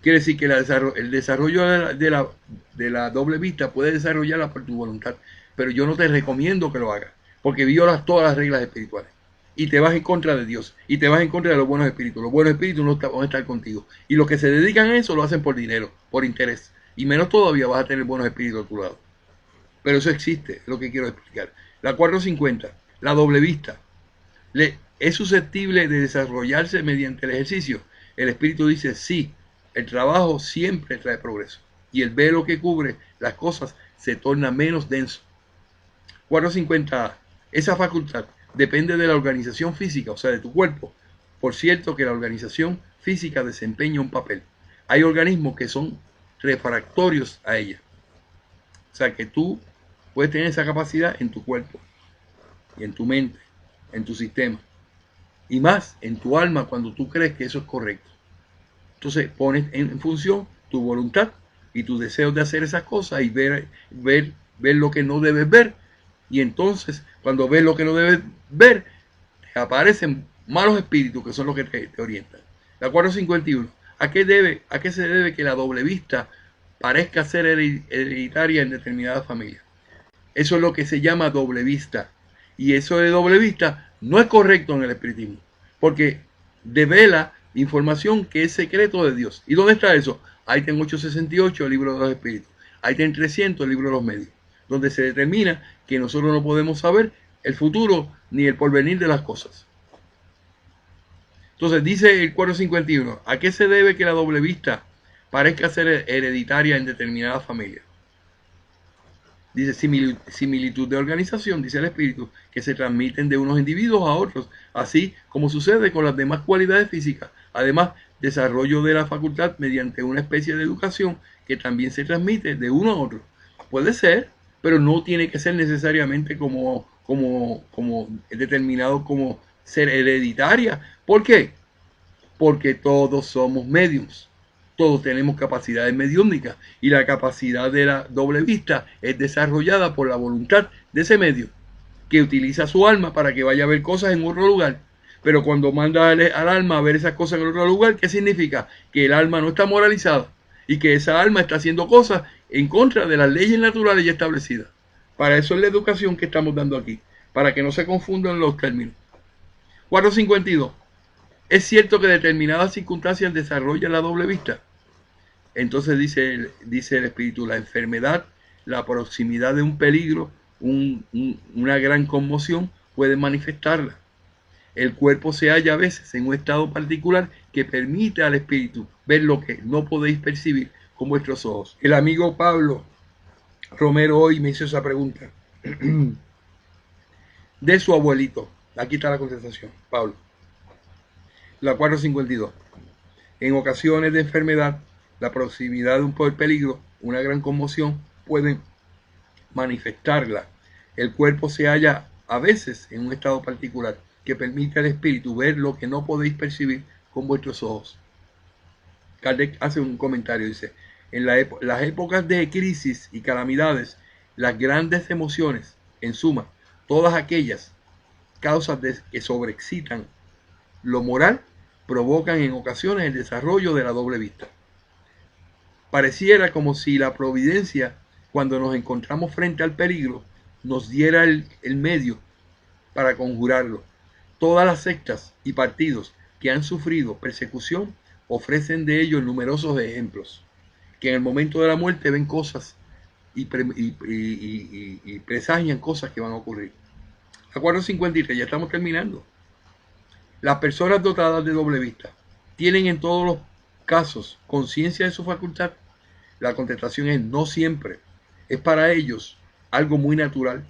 Quiere decir que el desarrollo de la doble vista puede desarrollarla por tu voluntad, pero yo no te recomiendo que lo hagas, porque violas todas las reglas espirituales y te vas en contra de Dios y te vas en contra de los buenos espíritus. Los buenos espíritus no van a estar contigo, y los que se dedican a eso lo hacen por dinero, por interés, y menos todavía vas a tener buenos espíritus a tu lado. Pero eso existe, es lo que quiero explicar. La 450, la doble vista, es susceptible de desarrollarse mediante el ejercicio. El espíritu dice sí, el trabajo siempre trae progreso, y el velo que cubre las cosas se torna menos denso. 450A, esa facultad depende de la organización física, o sea, de tu cuerpo. Por cierto que la organización física desempeña un papel. Hay organismos que son refractorios a ella. O sea, que tú puedes tener esa capacidad en tu cuerpo, y en tu mente, en tu sistema, y más en tu alma cuando tú crees que eso es correcto. Entonces pones en función tu voluntad y tu deseo de hacer esas cosas y ver lo que no debes ver. Y entonces, cuando ves lo que no debes ver, te aparecen malos espíritus que son los que te orientan. La 451. ¿A qué se debe que la doble vista parezca ser hereditaria en determinadas familias? Eso es lo que se llama doble vista. Y eso de doble vista no es correcto en el espiritismo, porque devela información que es secreto de Dios. ¿Y dónde está eso? Ahí está en 868, el libro de los espíritus. Ahí está en 300, el libro de los medios, donde se determina que nosotros no podemos saber el futuro ni el porvenir de las cosas. Entonces dice el 451, ¿a qué se debe que la doble vista parezca ser hereditaria en determinadas familias? Dice similitud de organización, dice el espíritu, que se transmiten de unos individuos a otros, así como sucede con las demás cualidades físicas. Además, desarrollo de la facultad mediante una especie de educación que también se transmite de uno a otro. Puede ser, pero no tiene que ser necesariamente como determinado como ser hereditaria. ¿Por qué? Porque todos somos mediums. Todos tenemos capacidades mediúmnicas, y la capacidad de la doble vista es desarrollada por la voluntad de ese medio, que utiliza su alma para que vaya a ver cosas en otro lugar. Pero cuando manda al alma a ver esas cosas en otro lugar, ¿qué significa? Que el alma no está moralizada y que esa alma está haciendo cosas en contra de las leyes naturales ya establecidas. Para eso es la educación que estamos dando aquí, para que no se confundan los términos. 452. ¿Es cierto que determinadas circunstancias desarrollan la doble vista? Entonces dice el espíritu, la enfermedad, la proximidad de un peligro, una gran conmoción puede manifestarla. El cuerpo se halla a veces en un estado particular que permite al espíritu ver lo que no podéis percibir con vuestros ojos. El amigo Pablo Romero hoy me hizo esa pregunta de su abuelito. Aquí está la contestación, Pablo. La 452. En ocasiones de enfermedad, la proximidad de un peligro, una gran conmoción, pueden manifestarla. El cuerpo se halla a veces en un estado particular que permite al espíritu ver lo que no podéis percibir con vuestros ojos. Kardec hace un comentario, dice, en las épocas de crisis y calamidades, las grandes emociones, en suma, todas aquellas causas que sobreexcitan lo moral, provocan en ocasiones el desarrollo de la doble vista. Pareciera como si la providencia, cuando nos encontramos frente al peligro, nos diera el medio para conjurarlo. Todas las sectas y partidos que han sufrido persecución ofrecen de ello numerosos ejemplos, que en el momento de la muerte ven cosas y presagian cosas que van a ocurrir. A 453, ya estamos terminando. Las personas dotadas de doble vista tienen en todos los casos conciencia de su facultad. La contestación es no siempre. Es para ellos algo muy natural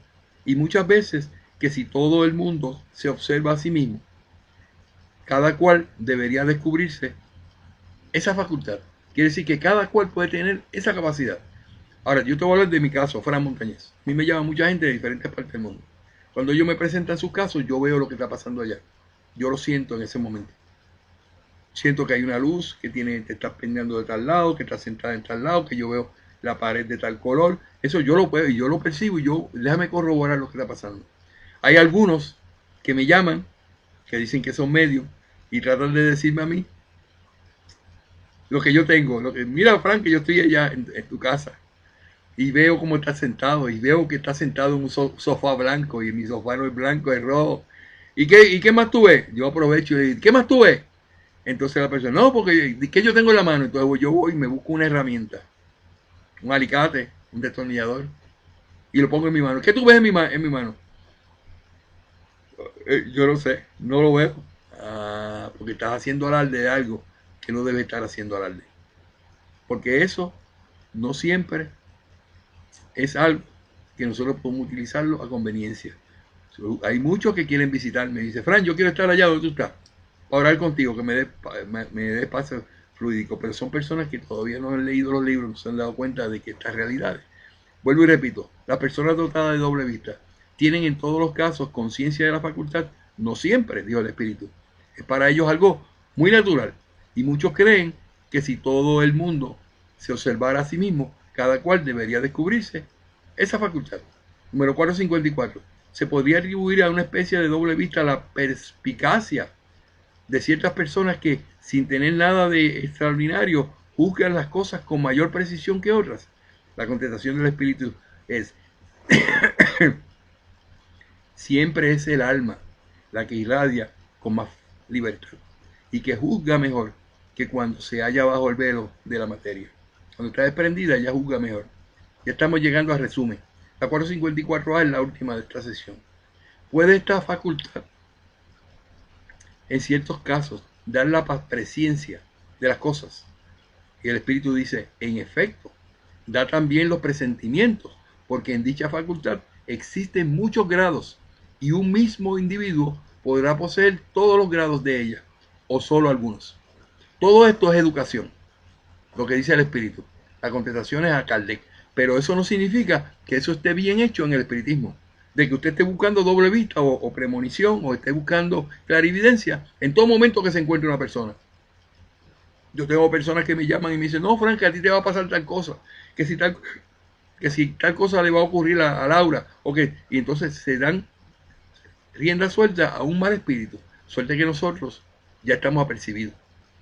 y muchas veces que si todo el mundo se observa a sí mismo, cada cual debería descubrirse esa facultad. Quiere decir que cada cual puede tener esa capacidad. Ahora, yo te voy a hablar de mi caso, Fran Montañez. A mí me llama mucha gente de diferentes partes del mundo. Cuando ellos me presentan sus casos, yo veo lo que está pasando allá. Yo lo siento en ese momento. Siento que hay una luz que te está pendiendo de tal lado, que está sentada en tal lado, que yo veo la pared de tal color. Eso yo lo puedo y yo lo percibo y déjame corroborar lo que está pasando. Hay algunos que me llaman, que dicen que son medios y tratan de decirme a mí lo que yo tengo. Mira, Frank, que yo estoy allá en tu casa y veo cómo está sentado y veo que está sentado en un sofá blanco y mi sofá no es blanco, es rojo. ¿Y qué más tú ves? Yo aprovecho y digo, ¿qué más tú ves? Entonces la persona, no, porque ¿qué yo tengo en la mano? Entonces yo voy y me busco una herramienta, un alicate, un destornillador y lo pongo en mi mano. ¿Qué tú ves en mi mano? Yo no sé, no lo veo. Porque estás haciendo alarde de algo que no debe estar haciendo alarde. Porque eso no siempre es algo que nosotros podemos utilizarlo a conveniencia. Hay muchos que quieren visitarme y dicen, Fran, yo quiero estar allá donde tú estás, para orar contigo, que me dé paso fluídico. Pero son personas que todavía no han leído los libros, no se han dado cuenta de que estas realidades. Vuelvo y repito, las personas dotadas de doble vista tienen en todos los casos conciencia de la facultad, no siempre, dijo el Espíritu. Es para ellos algo muy natural. Y muchos creen que si todo el mundo se observara a sí mismo, cada cual debería descubrirse esa facultad. Número 454. Se podría atribuir a una especie de doble vista la perspicacia de ciertas personas que, sin tener nada de extraordinario, juzgan las cosas con mayor precisión que otras. La contestación del Espíritu es siempre es el alma la que irradia con más libertad y que juzga mejor que cuando se halla bajo el velo de la materia. Cuando está desprendida, ella juzga mejor. Ya estamos llegando al resumen. La 454A es la última de esta sesión. Puede esta facultad, en ciertos casos, dar la presciencia de las cosas. Y el Espíritu dice, en efecto, da también los presentimientos, porque en dicha facultad existen muchos grados y un mismo individuo podrá poseer todos los grados de ella, o solo algunos. Todo esto es educación, lo que dice el Espíritu. La contestación es a Kardec. Pero eso no significa que eso esté bien hecho en el espiritismo. De que usted esté buscando doble vista o premonición o esté buscando clarividencia en todo momento que se encuentre una persona. Yo tengo personas que me llaman y me dicen, no, Frank, a ti te va a pasar tal cosa, que si tal cosa le va a ocurrir a Laura, y entonces se dan rienda suelta a un mal espíritu. Suerte que nosotros ya estamos apercibidos.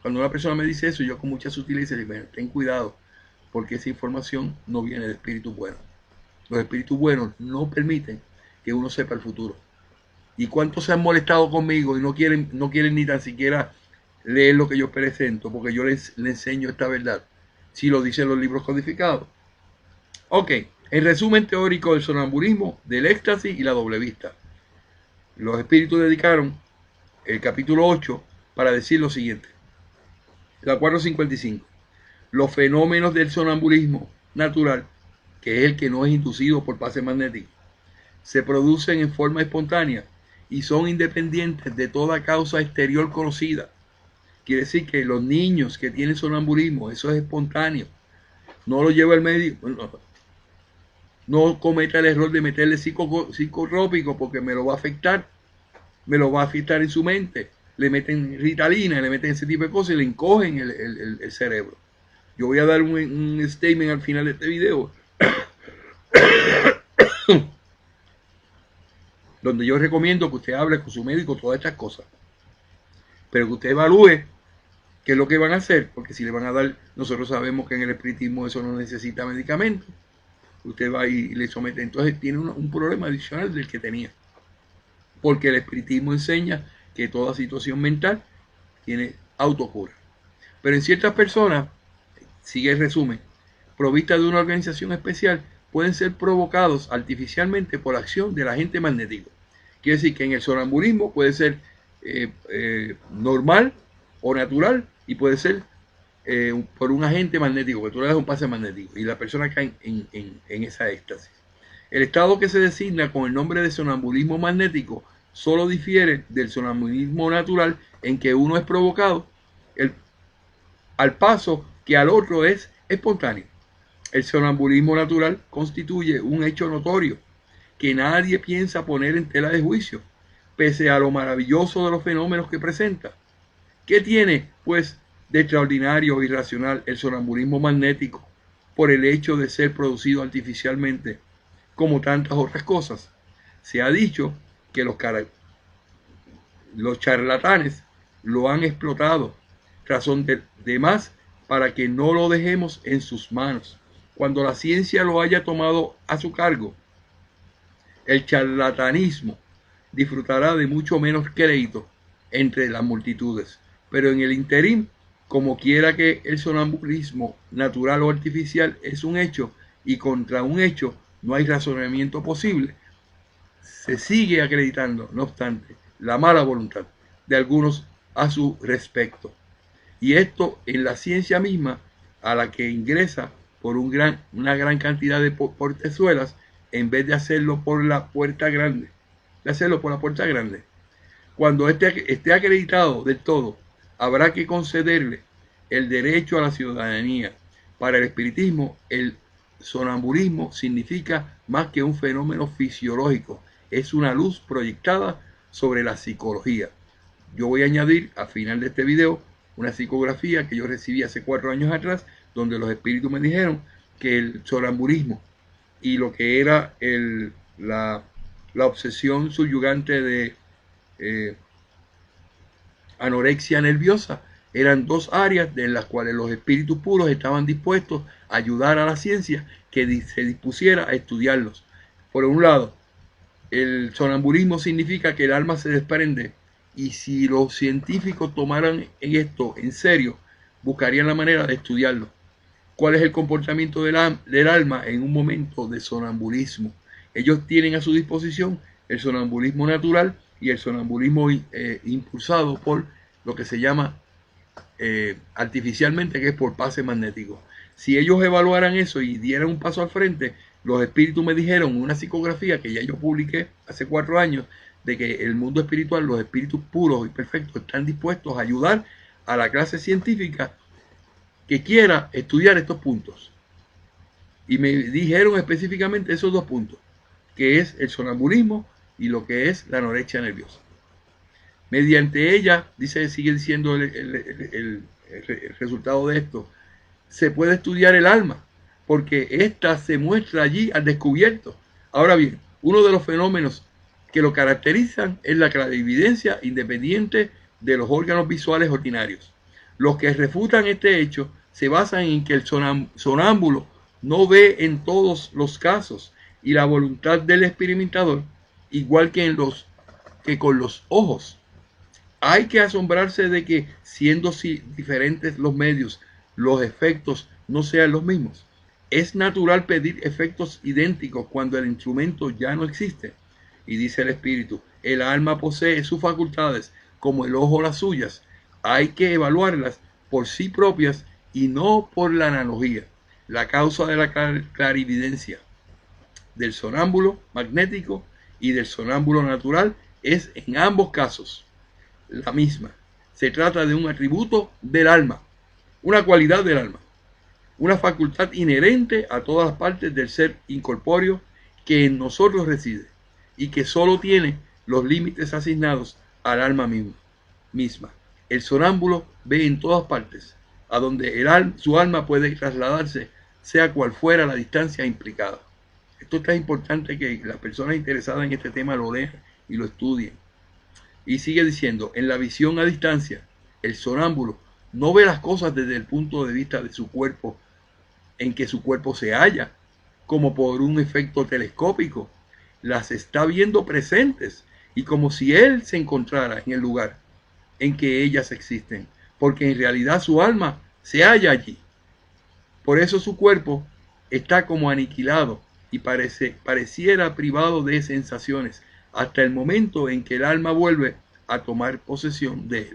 Cuando una persona me dice eso, yo con mucha sutileza le digo, ten cuidado, porque esa información no viene de espíritus buenos. Los espíritus buenos no permiten que uno sepa el futuro. ¿Y cuántos se han molestado conmigo y no quieren ni tan siquiera leer lo que yo presento, porque yo les enseño esta verdad, si lo dicen los libros codificados? Ok, el resumen teórico del sonambulismo, del éxtasis y la doble vista. Los espíritus dedicaron el capítulo 8 para decir lo siguiente. La 455. Los fenómenos del sonambulismo natural, que es el que no es inducido por pase magnético, se producen en forma espontánea y son independientes de toda causa exterior conocida. Quiere decir que los niños que tienen sonambulismo, eso es espontáneo. No lo lleva el médico. No cometa el error de meterle psicotrópico porque me lo va a afectar. Me lo va a afectar en su mente. Le meten Ritalina, le meten ese tipo de cosas y le encogen el cerebro. Yo voy a dar un statement al final de este video donde yo recomiendo que usted hable con su médico todas estas cosas, pero que usted evalúe qué es lo que van a hacer, porque si le van a dar, nosotros sabemos que en el espiritismo eso no necesita medicamentos. Usted va y le somete, entonces tiene un problema adicional del que tenía, porque el espiritismo enseña que toda situación mental tiene autocura. Pero en ciertas personas, sigue el resumen, provistas de una organización especial, pueden ser provocados artificialmente por acción del agente magnético. Quiere decir que en el sonambulismo puede ser normal o natural y puede ser por un agente magnético, que tú le das un pase magnético y la persona cae en esa éxtasis. El estado que se designa con el nombre de sonambulismo magnético solo difiere del sonambulismo natural en que uno es provocado al paso que al otro es espontáneo. El sonambulismo natural constituye un hecho notorio que nadie piensa poner en tela de juicio, pese a lo maravilloso de los fenómenos que presenta. ¿Qué tiene, pues, de extraordinario e irracional el sonambulismo magnético por el hecho de ser producido artificialmente, como tantas otras cosas? Se ha dicho que los charlatanes lo han explotado, razón de más para que no lo dejemos en sus manos. Cuando la ciencia lo haya tomado a su cargo, el charlatanismo disfrutará de mucho menos crédito entre las multitudes. Pero en el interín, como quiera que el sonambulismo natural o artificial es un hecho y contra un hecho no hay razonamiento posible, se sigue acreditando, no obstante, la mala voluntad de algunos a su respecto. Y esto en la ciencia misma, a la que ingresa por una gran cantidad de portezuelas, en vez de hacerlo por la puerta grande. Cuando esté acreditado del todo, habrá que concederle el derecho a la ciudadanía. Para el espiritismo, el sonambulismo significa más que un fenómeno fisiológico, es una luz proyectada sobre la psicología. Yo voy a añadir al final de este video una psicografía que yo recibí hace 4 años atrás, donde los espíritus me dijeron que el sonambulismo y lo que era la obsesión subyugante de anorexia nerviosa eran 2 áreas en las cuales los espíritus puros estaban dispuestos a ayudar a la ciencia que se dispusiera a estudiarlos. Por un lado, el sonambulismo significa que el alma se desprende, y si los científicos tomaran esto en serio, buscarían la manera de estudiarlo. ¿Cuál es el comportamiento del alma en un momento de sonambulismo? Ellos tienen a su disposición el sonambulismo natural y el sonambulismo impulsado por lo que se llama artificialmente, que es por pase magnético. Si ellos evaluaran eso y dieran un paso al frente, los espíritus me dijeron en una psicografía que ya yo publiqué hace 4 años, de que el mundo espiritual, los espíritus puros y perfectos, están dispuestos a ayudar a la clase científica que quiera estudiar estos puntos. Y me dijeron específicamente esos 2 puntos, que es el sonambulismo y lo que es la anorexia nerviosa. Mediante ella, sigue diciendo el resultado de esto, se puede estudiar el alma, porque ésta se muestra allí al descubierto. Ahora bien, uno de los fenómenos que lo caracterizan es la clarividencia independiente de los órganos visuales ordinarios. Los que refutan este hecho se basan en que el sonámbulo no ve en todos los casos, y la voluntad del experimentador, igual que con los ojos. Hay que asombrarse de que, siendo diferentes los medios, los efectos no sean los mismos. Es natural pedir efectos idénticos cuando el instrumento ya no existe. Y dice el espíritu, el alma posee sus facultades como el ojo las suyas. Hay que evaluarlas por sí propias y no por la analogía. La causa de la clarividencia del sonámbulo magnético y del sonámbulo natural es en ambos casos la misma. Se trata de un atributo del alma, una cualidad del alma, una facultad inherente a todas las partes del ser incorpóreo que en nosotros reside y que solo tiene los límites asignados al alma misma. El sonámbulo ve en todas partes, a donde su alma puede trasladarse, sea cual fuera la distancia implicada. Esto es tan importante que las personas interesadas en este tema lo lean y lo estudien. Y sigue diciendo, en la visión a distancia, el sonámbulo no ve las cosas desde el punto de vista de su cuerpo, en que su cuerpo se halla, como por un efecto telescópico. Las está viendo presentes y como si él se encontrara en el lugar en que ellas existen, porque en realidad su alma se halla allí. Por eso su cuerpo está como aniquilado y pareciera privado de sensaciones hasta el momento en que el alma vuelve a tomar posesión de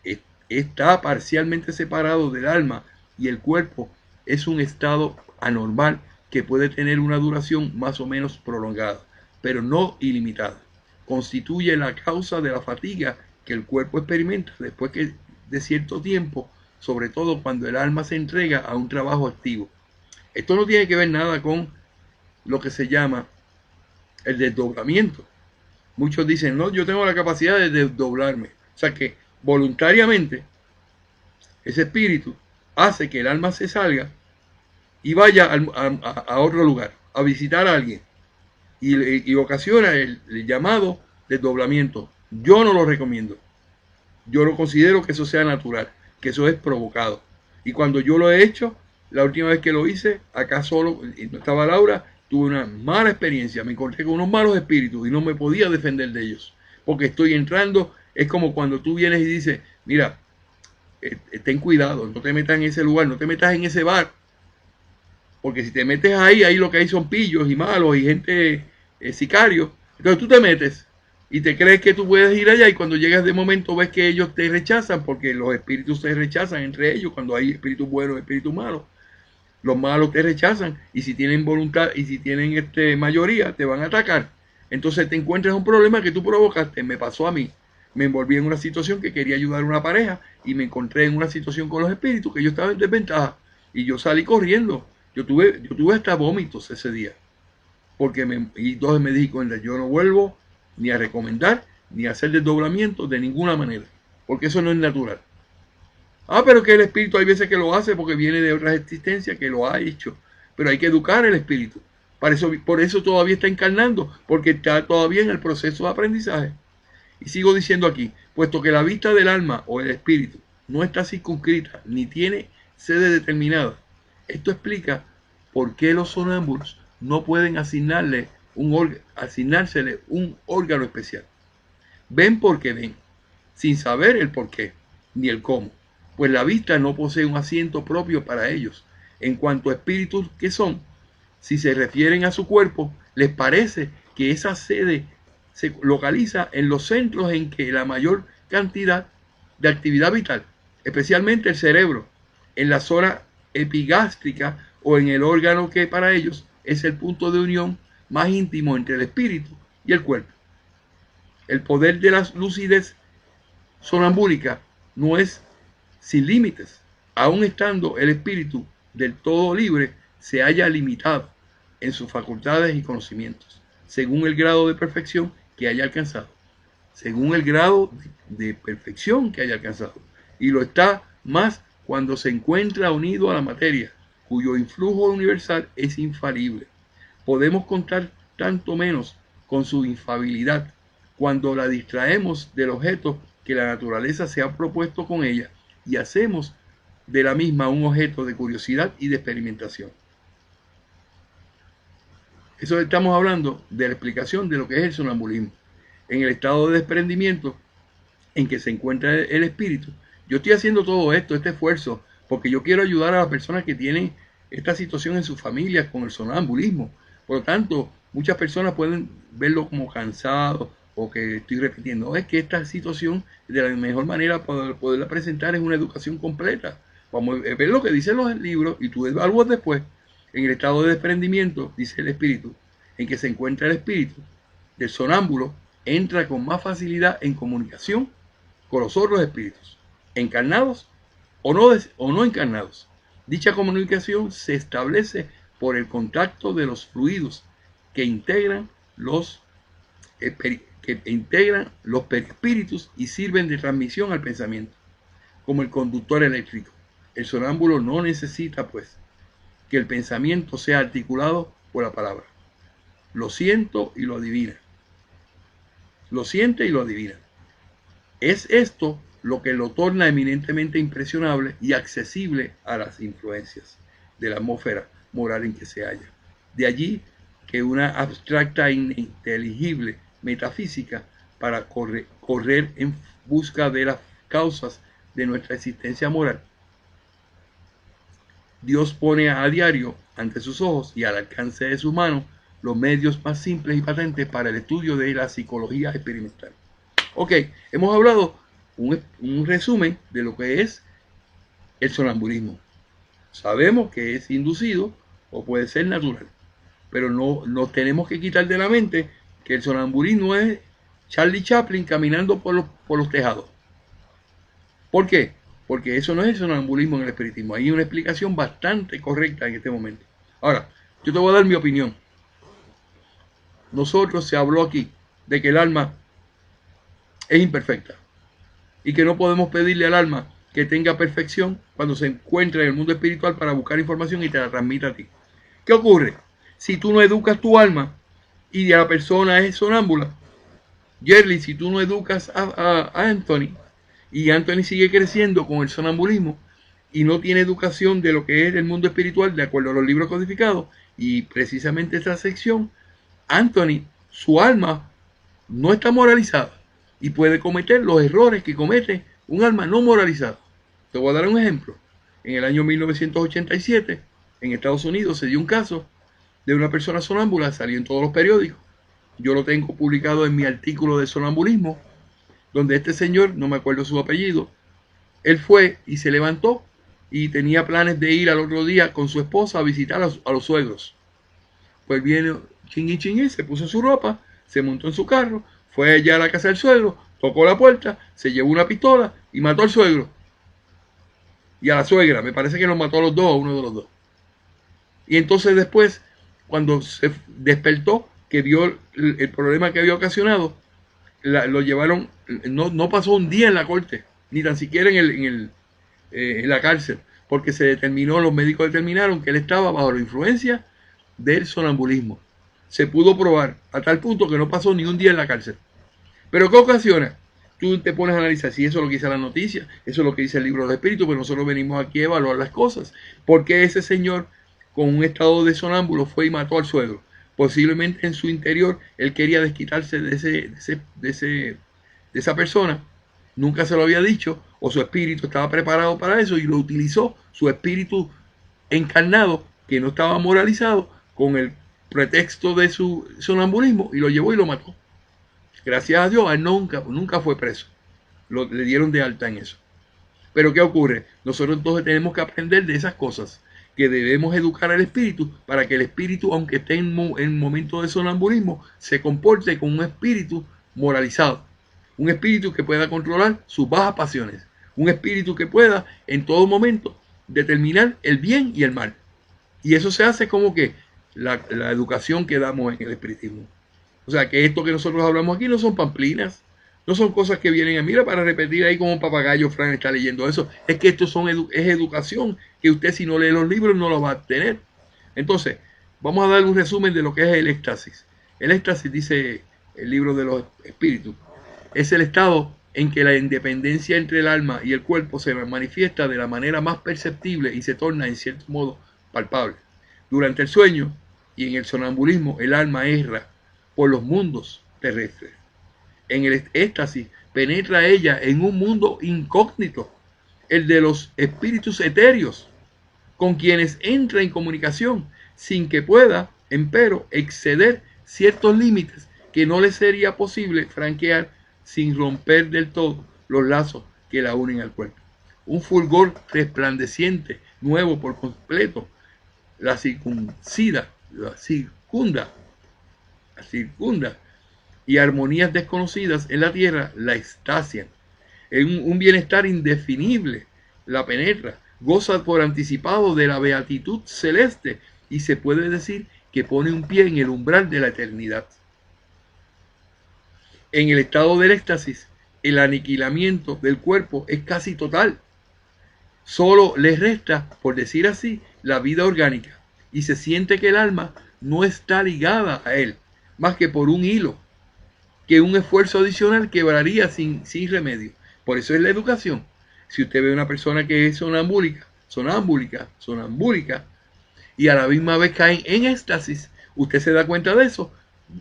él. Está parcialmente separado del alma y el cuerpo es un estado anormal que puede tener una duración más o menos prolongada, pero no ilimitada. Constituye la causa de la fatiga que el cuerpo experimenta después de cierto tiempo, sobre todo cuando el alma se entrega a un trabajo activo. Esto no tiene que ver nada con lo que se llama el desdoblamiento. Muchos dicen, no, yo tengo la capacidad de desdoblarme. O sea que voluntariamente ese espíritu hace que el alma se salga y vaya a otro lugar, a visitar a alguien. Y ocasiona el llamado desdoblamiento. Yo no lo recomiendo. Yo no considero que eso sea natural, que eso es provocado. Y cuando yo lo he hecho, la última vez que lo hice, acá solo, y no estaba Laura, tuve una mala experiencia. Me encontré con unos malos espíritus y no me podía defender de ellos. Porque estoy entrando, es como cuando tú vienes y dices, mira, ten cuidado, no te metas en ese lugar, no te metas en ese bar. Porque si te metes ahí lo que hay son pillos y malos y gente sicarios. Entonces tú te metes y te crees que tú puedes ir allá y cuando llegas de momento ves que ellos te rechazan porque los espíritus se rechazan entre ellos cuando hay espíritus buenos y espíritus malos. Los malos te rechazan y si tienen voluntad y si tienen mayoría te van a atacar. Entonces te encuentras un problema que tú provocaste. Me pasó a mí. Me envolví en una situación que quería ayudar a una pareja y me encontré en una situación con los espíritus que yo estaba en desventaja y yo salí corriendo. Yo tuve hasta vómitos ese día. Y entonces me di cuenta, yo no vuelvo ni a recomendar ni a hacer desdoblamiento de ninguna manera. Porque eso no es natural. Pero que el espíritu hay veces que lo hace porque viene de otras existencias que lo ha hecho. Pero hay que educar el espíritu. Por eso todavía está encarnando. Porque está todavía en el proceso de aprendizaje. Y sigo diciendo aquí, puesto que la vista del alma o el espíritu no está circunscrita ni tiene sede determinada, esto explica por qué los sonámbulos no pueden asignársele un órgano especial. Ven porque ven, sin saber el por qué ni el cómo, pues la vista no posee un asiento propio para ellos. En cuanto a espíritus que son, si se refieren a su cuerpo, les parece que esa sede se localiza en los centros en que la mayor cantidad de actividad vital, especialmente el cerebro, en la zona epigástrica o en el órgano que para ellos es el punto de unión más íntimo entre el espíritu y el cuerpo. El poder de la lucidez sonambúlica no es sin límites. Aun estando el espíritu del todo libre, se halla limitado en sus facultades y conocimientos, según el grado de perfección que haya alcanzado. Según el grado de perfección que haya alcanzado. Y lo está más cuando se encuentra unido a la materia, cuyo influjo universal es infalible. Podemos contar tanto menos con su infalibilidad cuando la distraemos del objeto que la naturaleza se ha propuesto con ella y hacemos de la misma un objeto de curiosidad y de experimentación. Eso estamos hablando de la explicación de lo que es el sonambulismo. En el estado de desprendimiento en que se encuentra el espíritu, yo estoy haciendo todo esto, este esfuerzo, porque yo quiero ayudar a las personas que tienen esta situación en sus familias con el sonambulismo. Por lo tanto, muchas personas pueden verlo como cansado o que estoy repitiendo, es que esta situación de la mejor manera para poderla presentar es una educación completa. Vamos a ver lo que dicen los libros y tú evalúas después. En el estado de desprendimiento, dice el espíritu, en que se encuentra el espíritu del sonámbulo, entra con más facilidad en comunicación con los otros espíritus, encarnados o no encarnados. Dicha comunicación se establece por el contacto de los fluidos que integran los perispíritus y sirven de transmisión al pensamiento, como el conductor eléctrico. El sonámbulo no necesita, pues, que el pensamiento sea articulado por la palabra. Lo siento y lo adivina. Lo siente y lo adivina. Es esto lo que lo torna eminentemente impresionable y accesible a las influencias de la atmósfera moral en que se halla. De allí que una abstracta e ininteligible metafísica para correr en busca de las causas de nuestra existencia moral. Dios pone a diario ante sus ojos y al alcance de sus manos los medios más simples y patentes para el estudio de la psicología experimental. Ok, hemos hablado un resumen de lo que es el sonambulismo. Sabemos que es inducido o puede ser natural, pero no nos tenemos que quitar de la mente que el sonambulismo es Charlie Chaplin caminando por los tejados. ¿Por qué? Porque eso no es el sonambulismo en el espiritismo. Hay una explicación bastante correcta en este momento. Ahora, yo te voy a dar mi opinión. Nosotros se habló aquí de que el alma es imperfecta y que no podemos pedirle al alma que tenga perfección cuando se encuentra en el mundo espiritual para buscar información y te la transmita a ti. ¿Qué ocurre? Si tú no educas tu alma y la persona es sonámbula, Jerry, si tú no educas a Anthony y Anthony sigue creciendo con el sonambulismo y no tiene educación de lo que es el mundo espiritual de acuerdo a los libros codificados, y precisamente esta sección, Anthony, su alma no está moralizada y puede cometer los errores que comete un alma no moralizada. Te voy a dar un ejemplo. En el año 1987, en Estados Unidos, se dio un caso de una persona sonámbula, salió en todos los periódicos. Yo lo tengo publicado en mi artículo de sonambulismo, donde este señor, no me acuerdo su apellido, él fue y se levantó y tenía planes de ir al otro día con su esposa a visitar a los suegros. Pues viene chingui, se puso su ropa, se montó en su carro, fue allá a la casa del suegro, tocó la puerta, se llevó una pistola y mató al suegro. Y a la suegra, me parece que los mató a los dos, a uno de los dos. Y entonces después, cuando se despertó, que vio el problema que había ocasionado, lo llevaron, no pasó un día en la corte, ni tan siquiera en la cárcel, porque los médicos determinaron que él estaba bajo la influencia del sonambulismo. Se pudo probar a tal punto que no pasó ni un día en la cárcel. ¿Pero qué ocasiona? Tú te pones a analizar si eso es lo que dice la noticia, eso es lo que dice el libro del espíritu, pero nosotros venimos aquí a evaluar las cosas. ¿Por qué ese señor con un estado de sonámbulo fue y mató al suegro? Posiblemente en su interior él quería desquitarse de esa persona, nunca se lo había dicho, o su espíritu estaba preparado para eso y lo utilizó, su espíritu encarnado, que no estaba moralizado, con el pretexto de su sonambulismo, y lo llevó y lo mató. Gracias a Dios, él nunca fue preso. Le dieron de alta en eso. Pero ¿qué ocurre? Nosotros entonces tenemos que aprender de esas cosas, que debemos educar al espíritu para que el espíritu, aunque esté en momento de sonambulismo, se comporte con un espíritu moralizado. Un espíritu que pueda controlar sus bajas pasiones. Un espíritu que pueda en todo momento determinar el bien y el mal. Y eso se hace como que la educación que damos en el espiritismo. O sea, que esto que nosotros hablamos aquí no son pamplinas, no son cosas que vienen a mira para repetir ahí como un papagayo. Fran está leyendo eso. Es que esto es educación que usted, si no lee los libros, no lo va a tener. Entonces, vamos a dar un resumen de lo que es el éxtasis. El éxtasis, dice el libro de los espíritus, es el estado en que la independencia entre el alma y el cuerpo se manifiesta de la manera más perceptible y se torna en cierto modo palpable. Durante el sueño y en el sonambulismo, el alma erra por los mundos terrestres. En el éxtasis penetra ella en un mundo incógnito, el de los espíritus etéreos, con quienes entra en comunicación sin que pueda, empero, exceder ciertos límites que no le sería posible franquear sin romper del todo los lazos que la unen al cuerpo. Un fulgor resplandeciente, nuevo por completo, la circunda, y armonías desconocidas en la tierra la extasian. En un bienestar indefinible la penetra, goza por anticipado de la beatitud celeste y se puede decir que pone un pie en el umbral de la eternidad. En el estado del éxtasis, el aniquilamiento del cuerpo es casi total. Solo le resta, por decir así, la vida orgánica y se siente que el alma no está ligada a él, más que por un hilo, que un esfuerzo adicional quebraría sin remedio. Por eso es la educación. Si usted ve a una persona que es sonámbulica, y a la misma vez cae en éxtasis, usted se da cuenta de eso,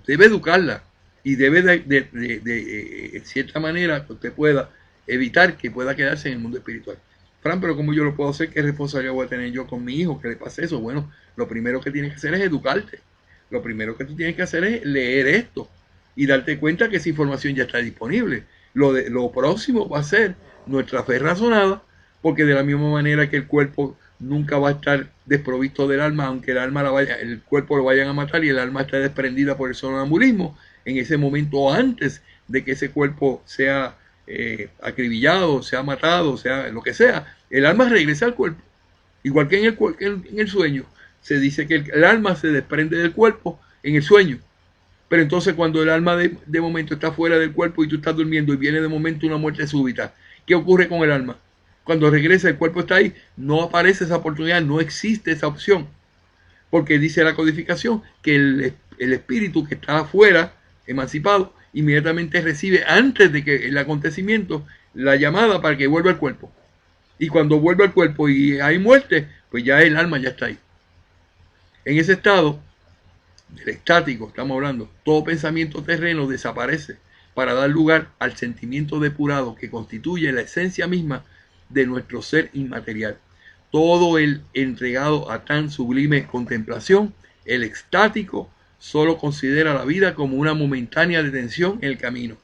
debe educarla y debe de cierta manera que usted pueda evitar que pueda quedarse en el mundo espiritual. Fran, pero ¿cómo yo lo puedo hacer? ¿Qué responsabilidad voy a tener yo con mi hijo que le pase eso? Bueno, lo primero que tienes que hacer es educarte. Lo primero que tú tienes que hacer es leer esto y darte cuenta que esa información ya está disponible. Lo próximo va a ser nuestra fe razonada, porque de la misma manera que el cuerpo nunca va a estar desprovisto del alma, aunque el cuerpo lo vayan a matar y el alma está desprendida por el sonambulismo, en ese momento antes de que ese cuerpo sea acribillado, sea matado, sea lo que sea, el alma regresa al cuerpo. Igual que en el sueño, se dice que el alma se desprende del cuerpo en el sueño. Pero entonces cuando el alma de momento está fuera del cuerpo y tú estás durmiendo y viene de momento una muerte súbita, ¿qué ocurre con el alma? Cuando regresa, el cuerpo está ahí, no aparece esa oportunidad, no existe esa opción. Porque dice la codificación que el espíritu que está afuera, emancipado, inmediatamente recibe antes de que el acontecimiento la llamada para que vuelva al cuerpo. Y cuando vuelve al cuerpo y hay muerte, pues ya el alma ya está ahí. En ese estado del estático, estamos hablando, todo pensamiento terreno desaparece para dar lugar al sentimiento depurado que constituye la esencia misma de nuestro ser inmaterial. Todo el entregado a tan sublime contemplación, el extático solo considera la vida como una momentánea detención en el camino.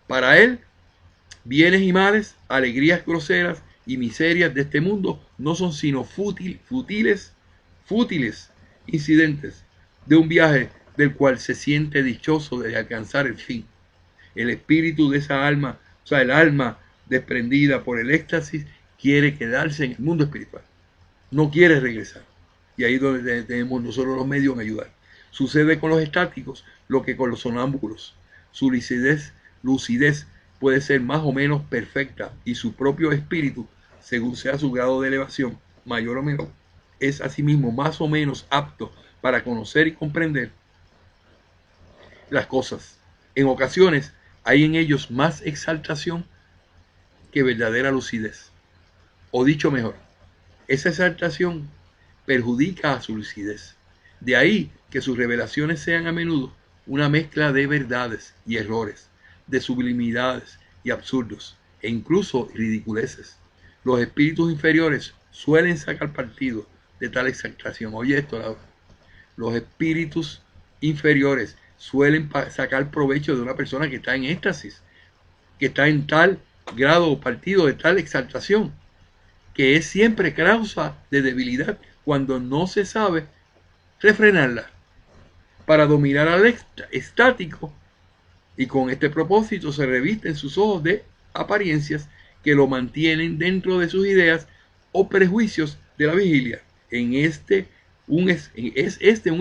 Para él, bienes y males, alegrías groseras y miserias de este mundo no son sino fútiles incidentes de un viaje del cual se siente dichoso de alcanzar el fin. El espíritu de esa alma, o sea, el alma desprendida por el éxtasis, quiere quedarse en el mundo espiritual. No quiere regresar. Y ahí es donde tenemos nosotros los medios en ayudar. Sucede con los estáticos lo que con los sonámbulos. Su lucidez puede ser más o menos perfecta y su propio espíritu, según sea su grado de elevación, mayor o menor, es asimismo más o menos apto para conocer y comprender las cosas. En ocasiones hay en ellos más exaltación que verdadera lucidez. O dicho mejor, esa exaltación perjudica a su lucidez. De ahí que sus revelaciones sean a menudo una mezcla de verdades y errores, de sublimidades y absurdos, e incluso ridiculeces. Los espíritus inferiores suelen sacar partido de tal exaltación. Oye esto, Laura. Los espíritus inferiores suelen sacar provecho de una persona que está en éxtasis, que está en tal grado o partido de tal exaltación, que es siempre causa de debilidad cuando no se sabe refrenarla. Para dominar al estático, y con este propósito se revisten sus ojos de apariencias que lo mantienen dentro de sus ideas o prejuicios de la vigilia. Es un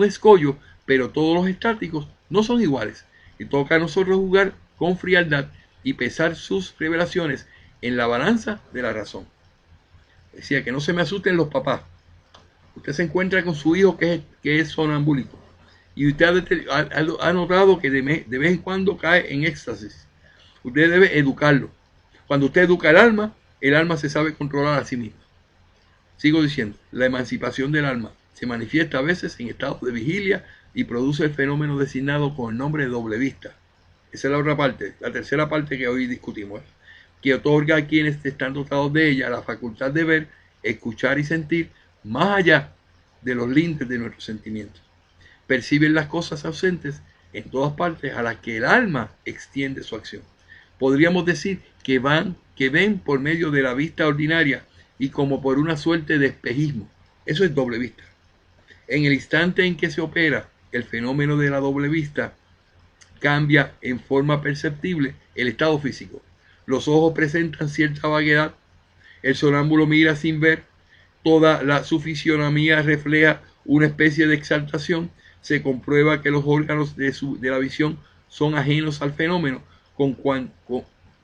escollo, pero todos los estáticos no son iguales. Y toca a nosotros jugar con frialdad y pesar sus revelaciones en la balanza de la razón. Decía que no se me asusten los papás. Usted se encuentra con su hijo que es sonambúlico y usted ha notado que de vez en cuando cae en éxtasis. Usted debe educarlo. Cuando usted educa el alma se sabe controlar a sí misma. Sigo diciendo, la emancipación del alma se manifiesta a veces en estado de vigilia y produce el fenómeno designado con el nombre de doble vista. Esa es la otra parte, la tercera parte que hoy discutimos, que otorga a quienes están dotados de ella la facultad de ver, escuchar y sentir más allá de los límites de nuestros sentimientos. Perciben las cosas ausentes en todas partes a las que el alma extiende su acción. Podríamos decir que ven por medio de la vista ordinaria y como por una suerte de espejismo. Eso es doble vista. En el instante en que se opera el fenómeno de la doble vista, cambia en forma perceptible el estado físico. Los ojos presentan cierta vaguedad, el sonámbulo mira sin ver, su fisionomía refleja una especie de exaltación, se comprueba que los órganos de la visión son ajenos al fenómeno,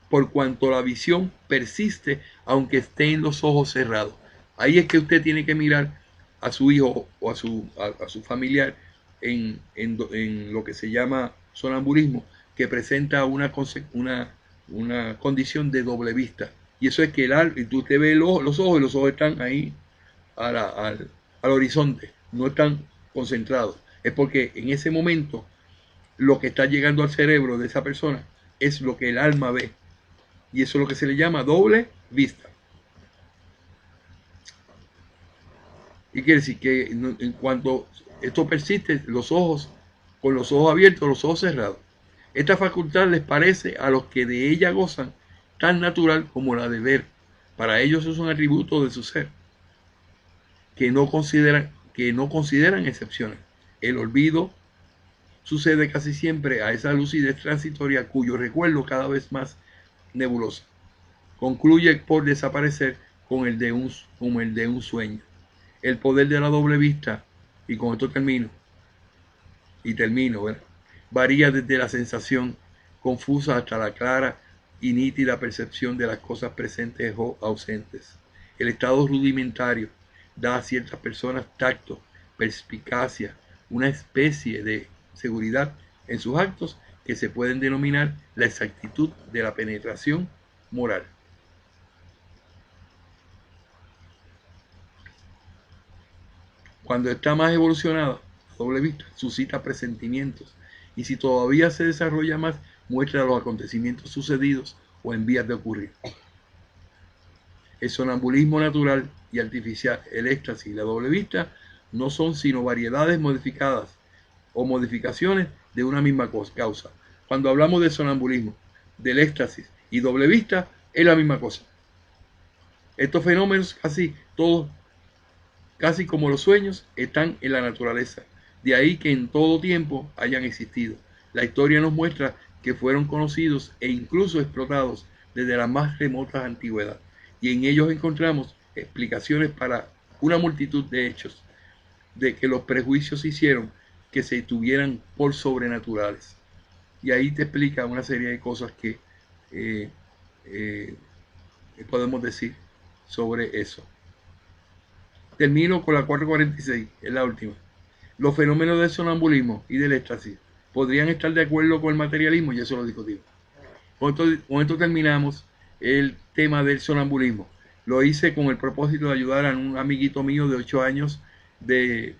por cuanto la visión persiste aunque estén los ojos cerrados. Ahí es que usted tiene que mirar a su hijo o a su familiar en lo que se llama sonambulismo, que presenta una condición de doble vista. Y eso es que usted ve los ojos y los ojos están ahí al horizonte, no están concentrados. Es porque en ese momento lo que está llegando al cerebro de esa persona es lo que el alma ve. Y eso es lo que se le llama doble vista. Y quiere decir que en cuanto esto persiste, con los ojos abiertos, los ojos cerrados, esta facultad les parece a los que de ella gozan tan natural como la de ver. Para ellos es un atributo de su ser, que no consideran excepciones. El olvido sucede casi siempre a esa lucidez transitoria cuyo recuerdo cada vez más nebuloso concluye por desaparecer como el de un sueño. El poder de la doble vista, y con esto termino, ¿verdad? Varía desde la sensación confusa hasta la clara y nítida percepción de las cosas presentes o ausentes. El estado rudimentario da a ciertas personas tacto, perspicacia, una especie de seguridad en sus actos que se pueden denominar la exactitud de la penetración moral. Cuando está más evolucionada, la doble vista suscita presentimientos, y si todavía se desarrolla más, muestra los acontecimientos sucedidos o en vías de ocurrir. El sonambulismo natural y artificial, el éxtasis y la doble vista no son sino variedades modificadas o modificaciones de una misma causa. Cuando hablamos de sonambulismo, del éxtasis y doble vista, es la misma cosa. Estos fenómenos casi como los sueños, están en la naturaleza. De ahí que en todo tiempo hayan existido. La historia nos muestra que fueron conocidos e incluso explotados desde la más remota antigüedad. Y en ellos encontramos explicaciones para una multitud de hechos, de que los prejuicios hicieron que se tuvieran por sobrenaturales. Y ahí te explica una serie de cosas que podemos decir sobre eso. Termino con la 446, es la última. Los fenómenos del sonambulismo y del éxtasis podrían estar de acuerdo con el materialismo, y eso lo discutimos. Con esto terminamos el tema del sonambulismo. Lo hice con el propósito de ayudar a un amiguito mío de 8 años de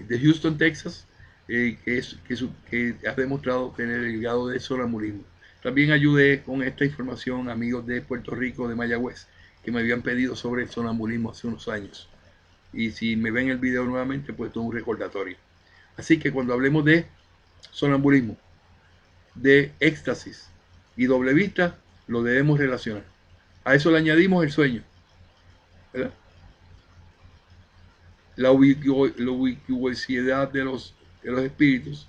Houston, Texas, que ha demostrado tener el grado de sonambulismo. También ayudé con esta información a amigos de Puerto Rico, de Mayagüez, que me habían pedido sobre el sonambulismo hace unos años. Y si me ven el video nuevamente, pues todo un recordatorio. Así que cuando hablemos de sonambulismo, de éxtasis y doble vista, lo debemos relacionar. A eso le añadimos el sueño, ¿verdad? La ubicuidad de los espíritus,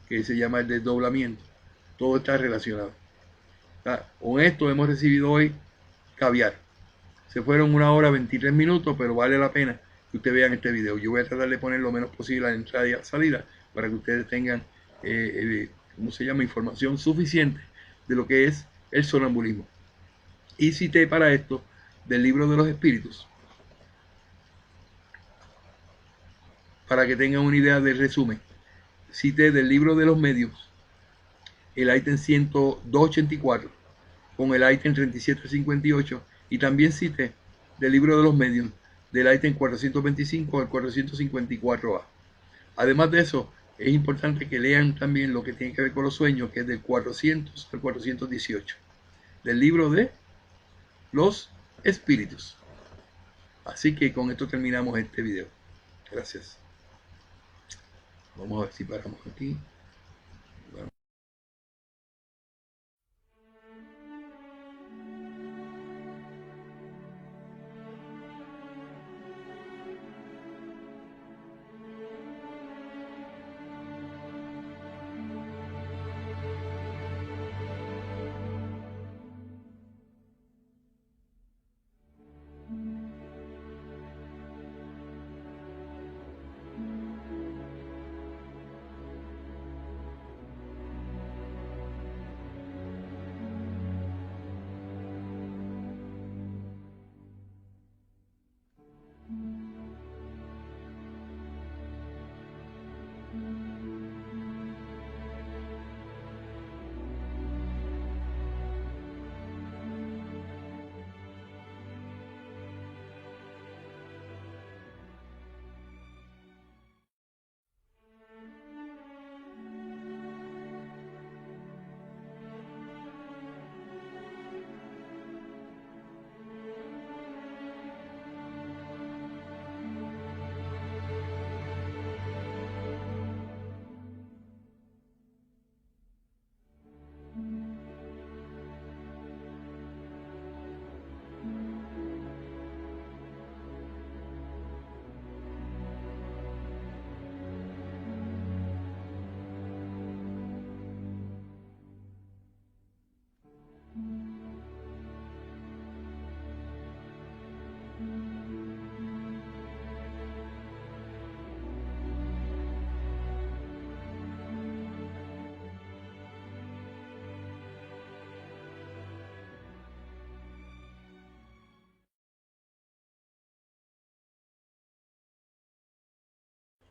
que se llama el desdoblamiento. Todo está relacionado. Con esto hemos recibido hoy caviar. Se fueron 1 hora 23 minutos, pero vale la pena que ustedes vean este video. Yo voy a tratar de poner lo menos posible a la entrada y a la salida para que ustedes tengan información suficiente de lo que es el sonambulismo. Y cité para esto del libro de los espíritus, para que tengan una idea del resumen. Cité del libro de los medios el ítem 284 con el ítem 3758, y también cité del libro de los medios del ítem 425 al 454A. Además de eso, es importante que lean también lo que tiene que ver con los sueños, que es del 400 al 418, del libro de los espíritus. Así que con esto terminamos este video. Gracias. Vamos a ver si paramos aquí. Bueno.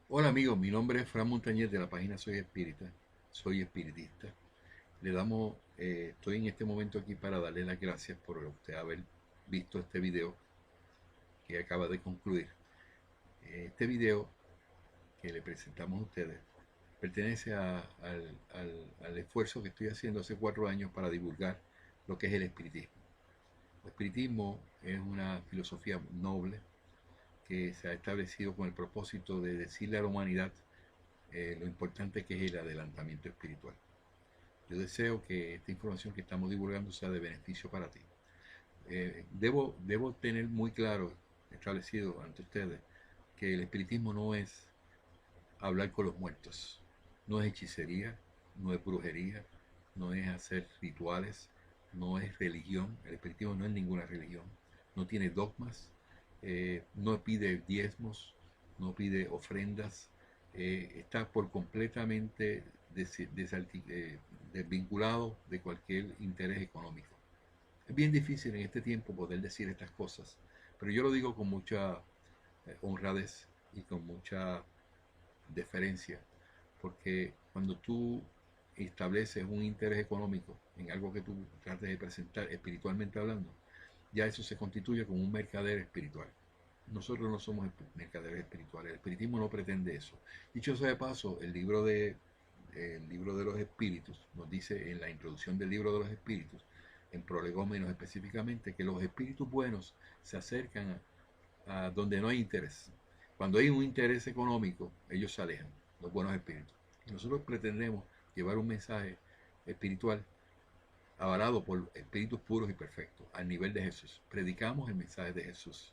Hola amigos, mi nombre es Fran Montañez de la página Soy Espírita, soy espiritista. Estoy en este momento aquí para darle las gracias por usted haber visto este video que acaba de concluir. Este video que le presentamos a ustedes pertenece al esfuerzo que estoy haciendo hace 4 años para divulgar lo que es el espiritismo. El espiritismo es una filosofía noble que se ha establecido con el propósito de decirle a la humanidad lo importante que es el adelantamiento espiritual. Yo deseo que esta información que estamos divulgando sea de beneficio para ti. Debo tener muy claro, establecido ante ustedes, que el espiritismo no es hablar con los muertos, no es hechicería, no es brujería, no es hacer rituales, no es religión. El espiritismo no es ninguna religión, no tiene dogmas, no pide diezmos, no pide ofrendas, está por completamente desvinculado de cualquier interés económico. Es bien difícil en este tiempo poder decir estas cosas, pero yo lo digo con mucha honradez y con mucha deferencia, porque cuando tú estableces un interés económico en algo que tú trates de presentar espiritualmente hablando, ya eso se constituye como un mercader espiritual. Nosotros no somos mercaderes espirituales, el espiritismo no pretende eso. Dicho sea de paso, el libro de los espíritus nos dice en la introducción del libro de los espíritus, en prolegómenos específicamente, que los espíritus buenos se acercan a donde no hay interés. Cuando hay un interés económico, ellos se alejan, los buenos espíritus. Y nosotros pretendemos llevar un mensaje espiritual avalado por espíritus puros y perfectos, al nivel de Jesús. Predicamos el mensaje de Jesús.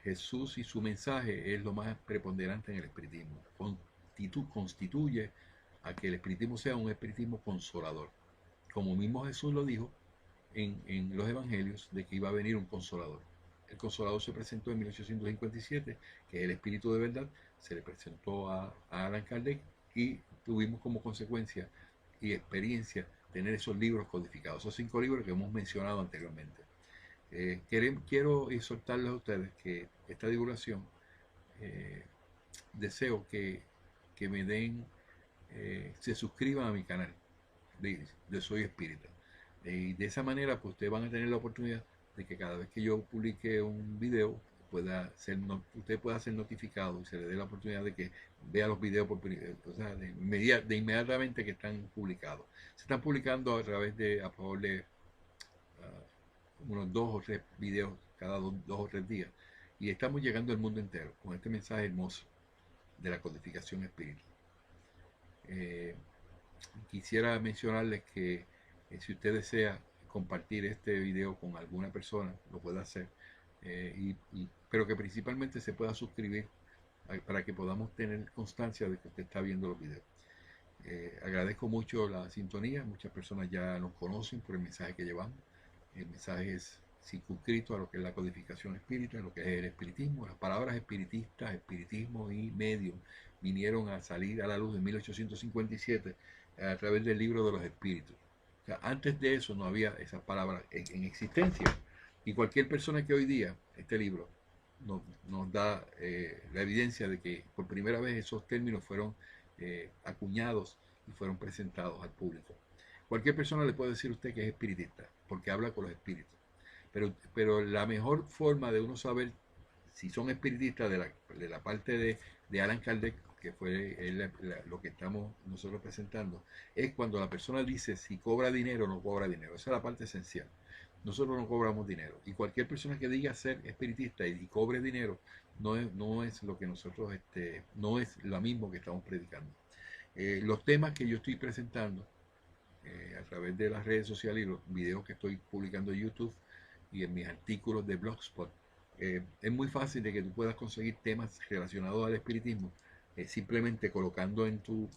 Jesús y su mensaje es lo más preponderante en el espiritismo. Constituye a que el espiritismo sea un espiritismo consolador. Como mismo Jesús lo dijo en los evangelios, de que iba a venir un consolador. El consolador se presentó en 1857, que es el espíritu de verdad, se le presentó a Allan Kardec y tuvimos como consecuencia y experiencia tener esos libros codificados, esos 5 libros que hemos mencionado anteriormente. Quiero exhortarles a ustedes que esta divulgación, deseo que me den, se suscriban a mi canal de Soy Espírita. Y de esa manera, pues ustedes van a tener la oportunidad de que cada vez que yo publique un video, usted pueda ser notificado y se le dé la oportunidad de que vea los videos de inmediatamente que están publicados. Se están publicando a favor de unos 2 o 3 videos cada 2 o 3 días. Y estamos llegando al mundo entero con este mensaje hermoso. de la codificación espiritual. Quisiera mencionarles que si usted desea compartir este video con alguna persona, lo puede hacer, pero que principalmente se pueda suscribir para que podamos tener constancia de que usted está viendo los videos. Agradezco mucho la sintonía, muchas personas ya nos conocen por el mensaje que llevamos. El mensaje es circunscrito a lo que es la codificación espírita, lo que es el espiritismo. Las palabras espiritistas, espiritismo y medium vinieron a salir a la luz en 1857 a través del libro de los espíritus. O sea, antes de eso no había esas palabras en existencia. Y cualquier persona que hoy día, este libro, nos da la evidencia de que por primera vez esos términos fueron acuñados y fueron presentados al público. Cualquier persona le puede decir a usted que es espiritista, porque habla con los espíritus. Pero la mejor forma de uno saber si son espiritistas de la parte de Allan Kardec, que fue lo que estamos nosotros presentando, es cuando la persona dice si cobra dinero o no cobra dinero. Esa es la parte esencial. Nosotros no cobramos dinero. Y cualquier persona que diga ser espiritista y cobre dinero, no es lo que nosotros, no es lo mismo que estamos predicando. Los temas que yo estoy presentando a través de las redes sociales y los videos que estoy publicando en YouTube y en mis artículos de Blogspot, es muy fácil de que tú puedas conseguir temas relacionados al espiritismo simplemente colocando en tu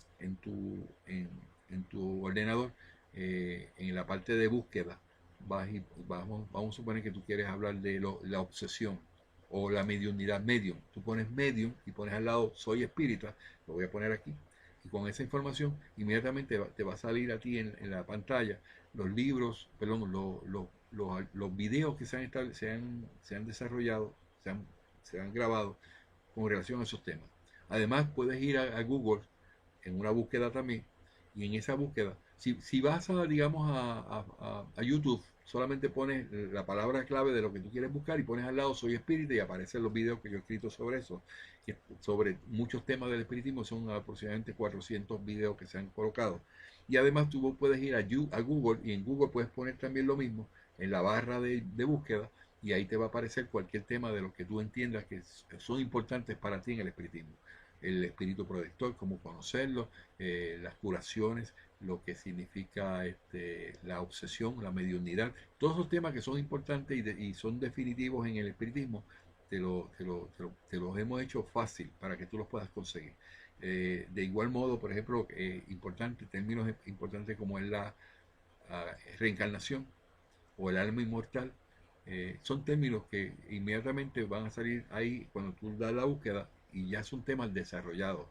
ordenador, en la parte de búsqueda, vamos a suponer que tú quieres hablar de la obsesión o la mediunidad medium. Tú pones medium y pones al lado soy espírita, lo voy a poner aquí. Y con esa información inmediatamente te va a salir a ti en la pantalla los libros, perdón, los videos que se han desarrollado, se han grabado con relación a esos temas. Además puedes ir a Google en una búsqueda también, y en esa búsqueda, si vas digamos a YouTube, solamente pones la palabra clave de lo que tú quieres buscar y pones al lado soy espírita y aparecen los videos que yo he escrito sobre eso, sobre muchos temas del espiritismo. Son aproximadamente 400 videos que se han colocado. Y además tú puedes ir a Google, y en Google puedes poner también lo mismo en la barra de búsqueda, y ahí te va a aparecer cualquier tema de lo que tú entiendas que son importantes para ti en el espiritismo. El espíritu protector, cómo conocerlo, las curaciones, lo que significa la obsesión, la mediunidad, todos esos temas que son importantes y son definitivos en el espiritismo, te los hemos hecho fácil para que tú los puedas conseguir. De igual modo, por ejemplo, términos importantes como es la reencarnación o el alma inmortal, son términos que inmediatamente van a salir ahí cuando tú das la búsqueda, y ya son temas desarrollados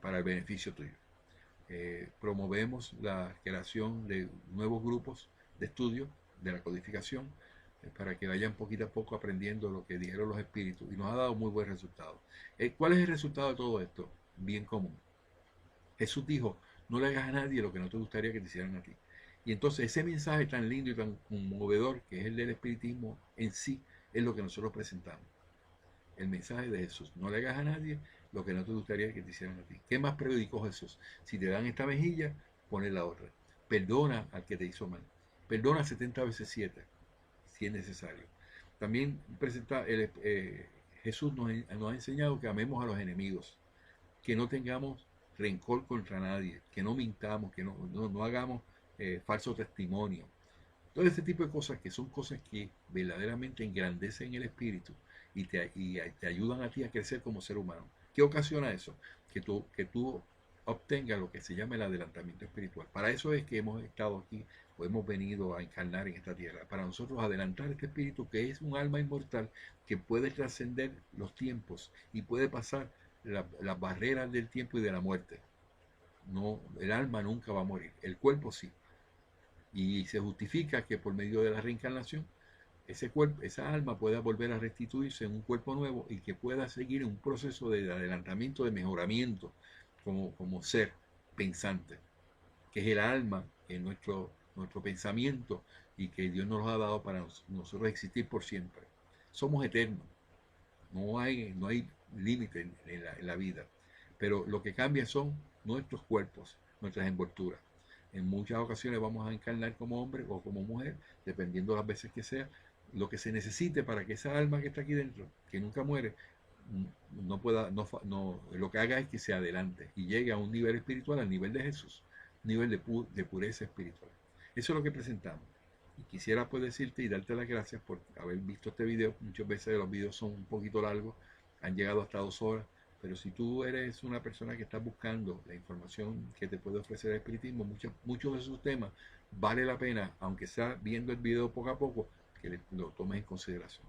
para el beneficio tuyo. Promovemos la creación de nuevos grupos de estudio de la codificación para que vayan poquito a poco aprendiendo lo que dijeron los espíritus, y nos ha dado muy buen resultado. ¿Cuál es el resultado de todo esto? Bien común. Jesús dijo, no le hagas a nadie lo que no te gustaría que te hicieran a ti. Y entonces ese mensaje tan lindo y tan conmovedor que es el del espiritismo en sí, es lo que nosotros presentamos. El mensaje de Jesús, no le hagas a nadie lo que no te gustaría que te hicieran a ti. ¿Qué más predicó Jesús? Si te dan esta mejilla, ponle la otra. Perdona al que te hizo mal. Perdona 70 veces 7, si es necesario. También Jesús nos ha enseñado que amemos a los enemigos, que no tengamos rencor contra nadie, que no mintamos, que no hagamos falso testimonio. Todo ese tipo de cosas, que son cosas que verdaderamente engrandecen el espíritu y te ayudan a ti a crecer como ser humano. ¿Qué ocasiona eso? Que tú obtengas lo que se llama el adelantamiento espiritual. Para eso es que hemos estado aquí, o hemos venido a encarnar en esta tierra, para nosotros adelantar este espíritu, que es un alma inmortal que puede trascender los tiempos y puede pasar las barreras del tiempo y de la muerte. No, el alma nunca va a morir, el cuerpo sí. Y se justifica que por medio de la reencarnación esa alma pueda volver a restituirse en un cuerpo nuevo y que pueda seguir un proceso de adelantamiento, de mejoramiento como ser pensante, que es el alma en nuestro pensamiento, y que Dios nos ha dado para nosotros existir por siempre. Somos eternos, no hay límite en la vida, pero lo que cambia son nuestros cuerpos, nuestras envolturas. En muchas ocasiones vamos a encarnar como hombre o como mujer, dependiendo las veces que sea, lo que se necesite para que esa alma que está aquí dentro, que nunca muere, lo que haga es que se adelante y llegue a un nivel espiritual, al nivel de Jesús, un nivel de pureza espiritual. Eso es lo que presentamos. Y quisiera pues decirte y darte las gracias por haber visto este video. Muchas veces los videos son un poquito largos, han llegado hasta 2 horas, pero si tú eres una persona que está buscando la información que te puede ofrecer el espiritismo, muchos de sus temas vale la pena, aunque sea viendo el video poco a poco, que lo tomes en consideración.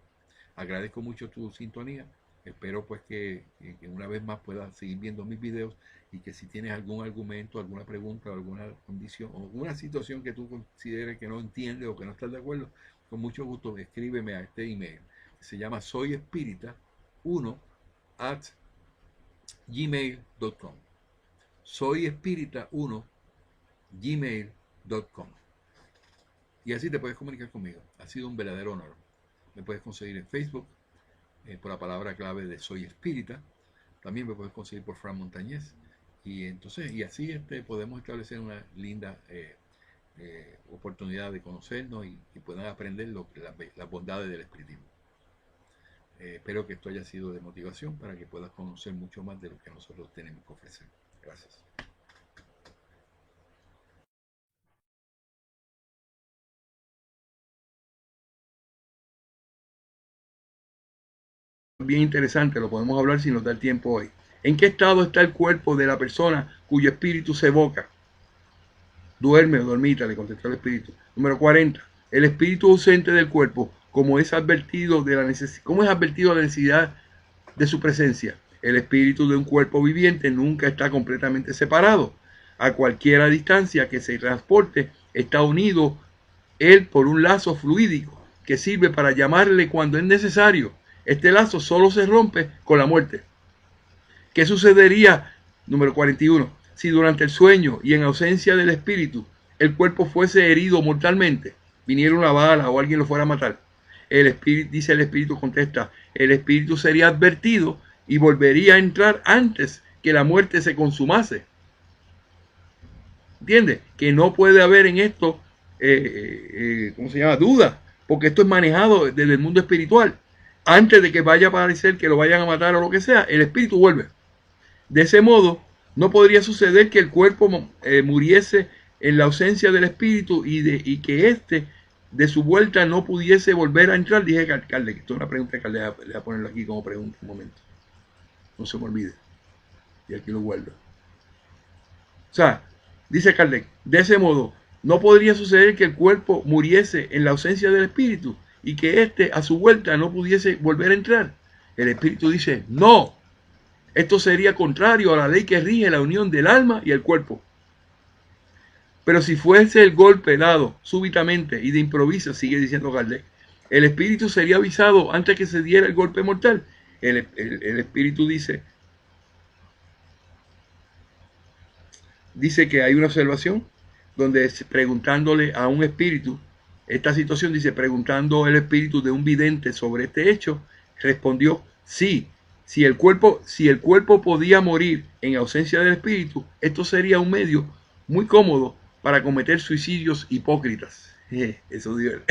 Agradezco mucho tu sintonía. Espero pues que una vez más puedas seguir viendo mis videos y que si tienes algún argumento, alguna pregunta, alguna condición o alguna situación que tú consideres que no entiendes o que no estás de acuerdo, con mucho gusto escríbeme a este email. Se llama soyespirita1@gmail.com. soyespirita1@gmail.com. Y así te puedes comunicar conmigo. Ha sido un verdadero honor. Me puedes conseguir en Facebook por la palabra clave de Soy Espírita. También me puedes conseguir por Fran Montañez. Y así podemos establecer una linda oportunidad de conocernos y puedan aprender las bondades del espiritismo. Espero que esto haya sido de motivación para que puedas conocer mucho más de lo que nosotros tenemos que ofrecer. Gracias. Bien interesante, lo podemos hablar si nos da el tiempo hoy. ¿En qué estado está el cuerpo de la persona cuyo espíritu se evoca? Duerme o dormita, le contestó el espíritu. Número 40. El espíritu ausente del cuerpo, ¿cómo es advertido de la necesidad de su presencia? El espíritu de un cuerpo viviente nunca está completamente separado. A cualquier distancia que se transporte, está unido él por un lazo fluídico que sirve para llamarle cuando es necesario. Este lazo solo se rompe con la muerte. ¿Qué sucedería, número 41, si durante el sueño y en ausencia del espíritu el cuerpo fuese herido mortalmente? Viniera una bala o alguien lo fuera a matar. El espíritu contesta, el espíritu sería advertido y volvería a entrar antes que la muerte se consumase. ¿Entiendes? Que no puede haber en esto, duda, porque esto es manejado desde el mundo espiritual. Antes de que vaya a parecer que lo vayan a matar o lo que sea, el espíritu vuelve. De ese modo, no podría suceder que el cuerpo muriese en la ausencia del espíritu y que de su vuelta no pudiese volver a entrar. Dije Kardec, esto es una pregunta que le voy a ponerlo aquí como pregunta un momento. No se me olvide. Y aquí lo guardo. O sea, dice Kardec, de ese modo, no podría suceder que el cuerpo muriese en la ausencia del espíritu y que a su vuelta no pudiese volver a entrar. El espíritu dice, no, esto sería contrario a la ley que rige la unión del alma y el cuerpo. Pero si fuese el golpe dado súbitamente y de improviso, sigue diciendo Kardec, el espíritu sería avisado antes que se diera el golpe mortal. El espíritu dice que hay una observación donde preguntándole a un espíritu, esta situación dice, preguntando el espíritu de un vidente sobre este hecho, respondió, sí, si el cuerpo podía morir en ausencia del espíritu, esto sería un medio muy cómodo para cometer suicidios hipócritas. Eso dio él.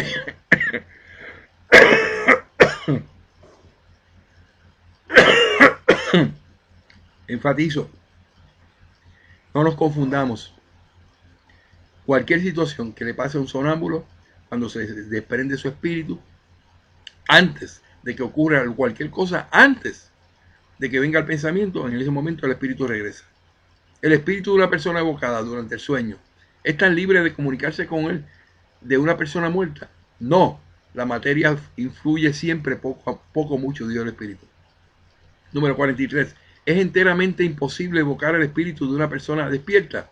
Enfatizo, no nos confundamos. Cualquier situación que le pase a un sonámbulo, cuando se desprende su espíritu, antes de que ocurra cualquier cosa, antes de que venga el pensamiento, en ese momento el espíritu regresa. El espíritu de una persona evocada durante el sueño es tan libre de comunicarse con él de una persona muerta. No, la materia influye siempre poco mucho, dio el espíritu. Número 43. Es enteramente imposible evocar el espíritu de una persona despierta.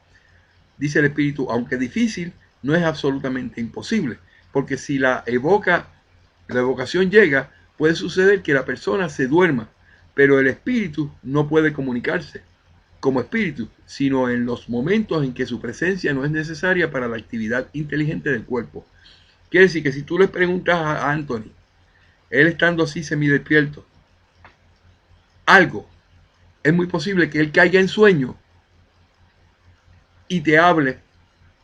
Dice el espíritu, aunque difícil, no es absolutamente imposible, porque si la evocación llega, puede suceder que la persona se duerma, pero el espíritu no puede comunicarse como espíritu, sino en los momentos en que su presencia no es necesaria para la actividad inteligente del cuerpo. Quiere decir que si tú le preguntas a Anthony, él estando así semidespierto, algo, es muy posible que él caiga en sueño y te hable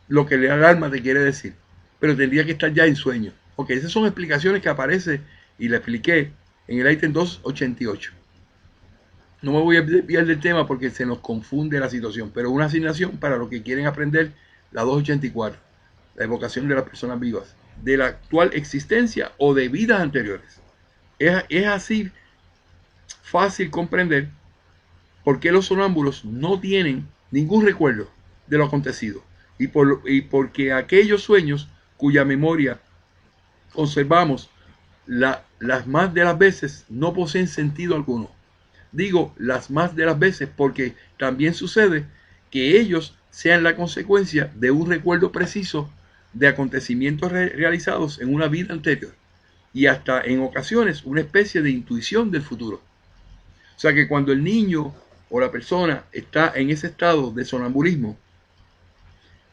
lo que el alma te quiere decir, pero tendría que estar ya en sueño. Ok, esas son explicaciones que aparecen y le expliqué en el ítem 288. No me voy a desviar del tema porque se nos confunde la situación, pero una asignación para los que quieren aprender la 284, la evocación de las personas vivas, de la actual existencia o de vidas anteriores. Es así fácil comprender por qué los sonámbulos no tienen ningún recuerdo de lo acontecido y porque aquellos sueños cuya memoria conservamos las más de las veces no poseen sentido alguno. Digo las más de las veces porque también sucede que ellos sean la consecuencia de un recuerdo preciso de acontecimientos realizados en una vida anterior y hasta en ocasiones una especie de intuición del futuro. O sea que cuando el niño o la persona está en ese estado de sonambulismo,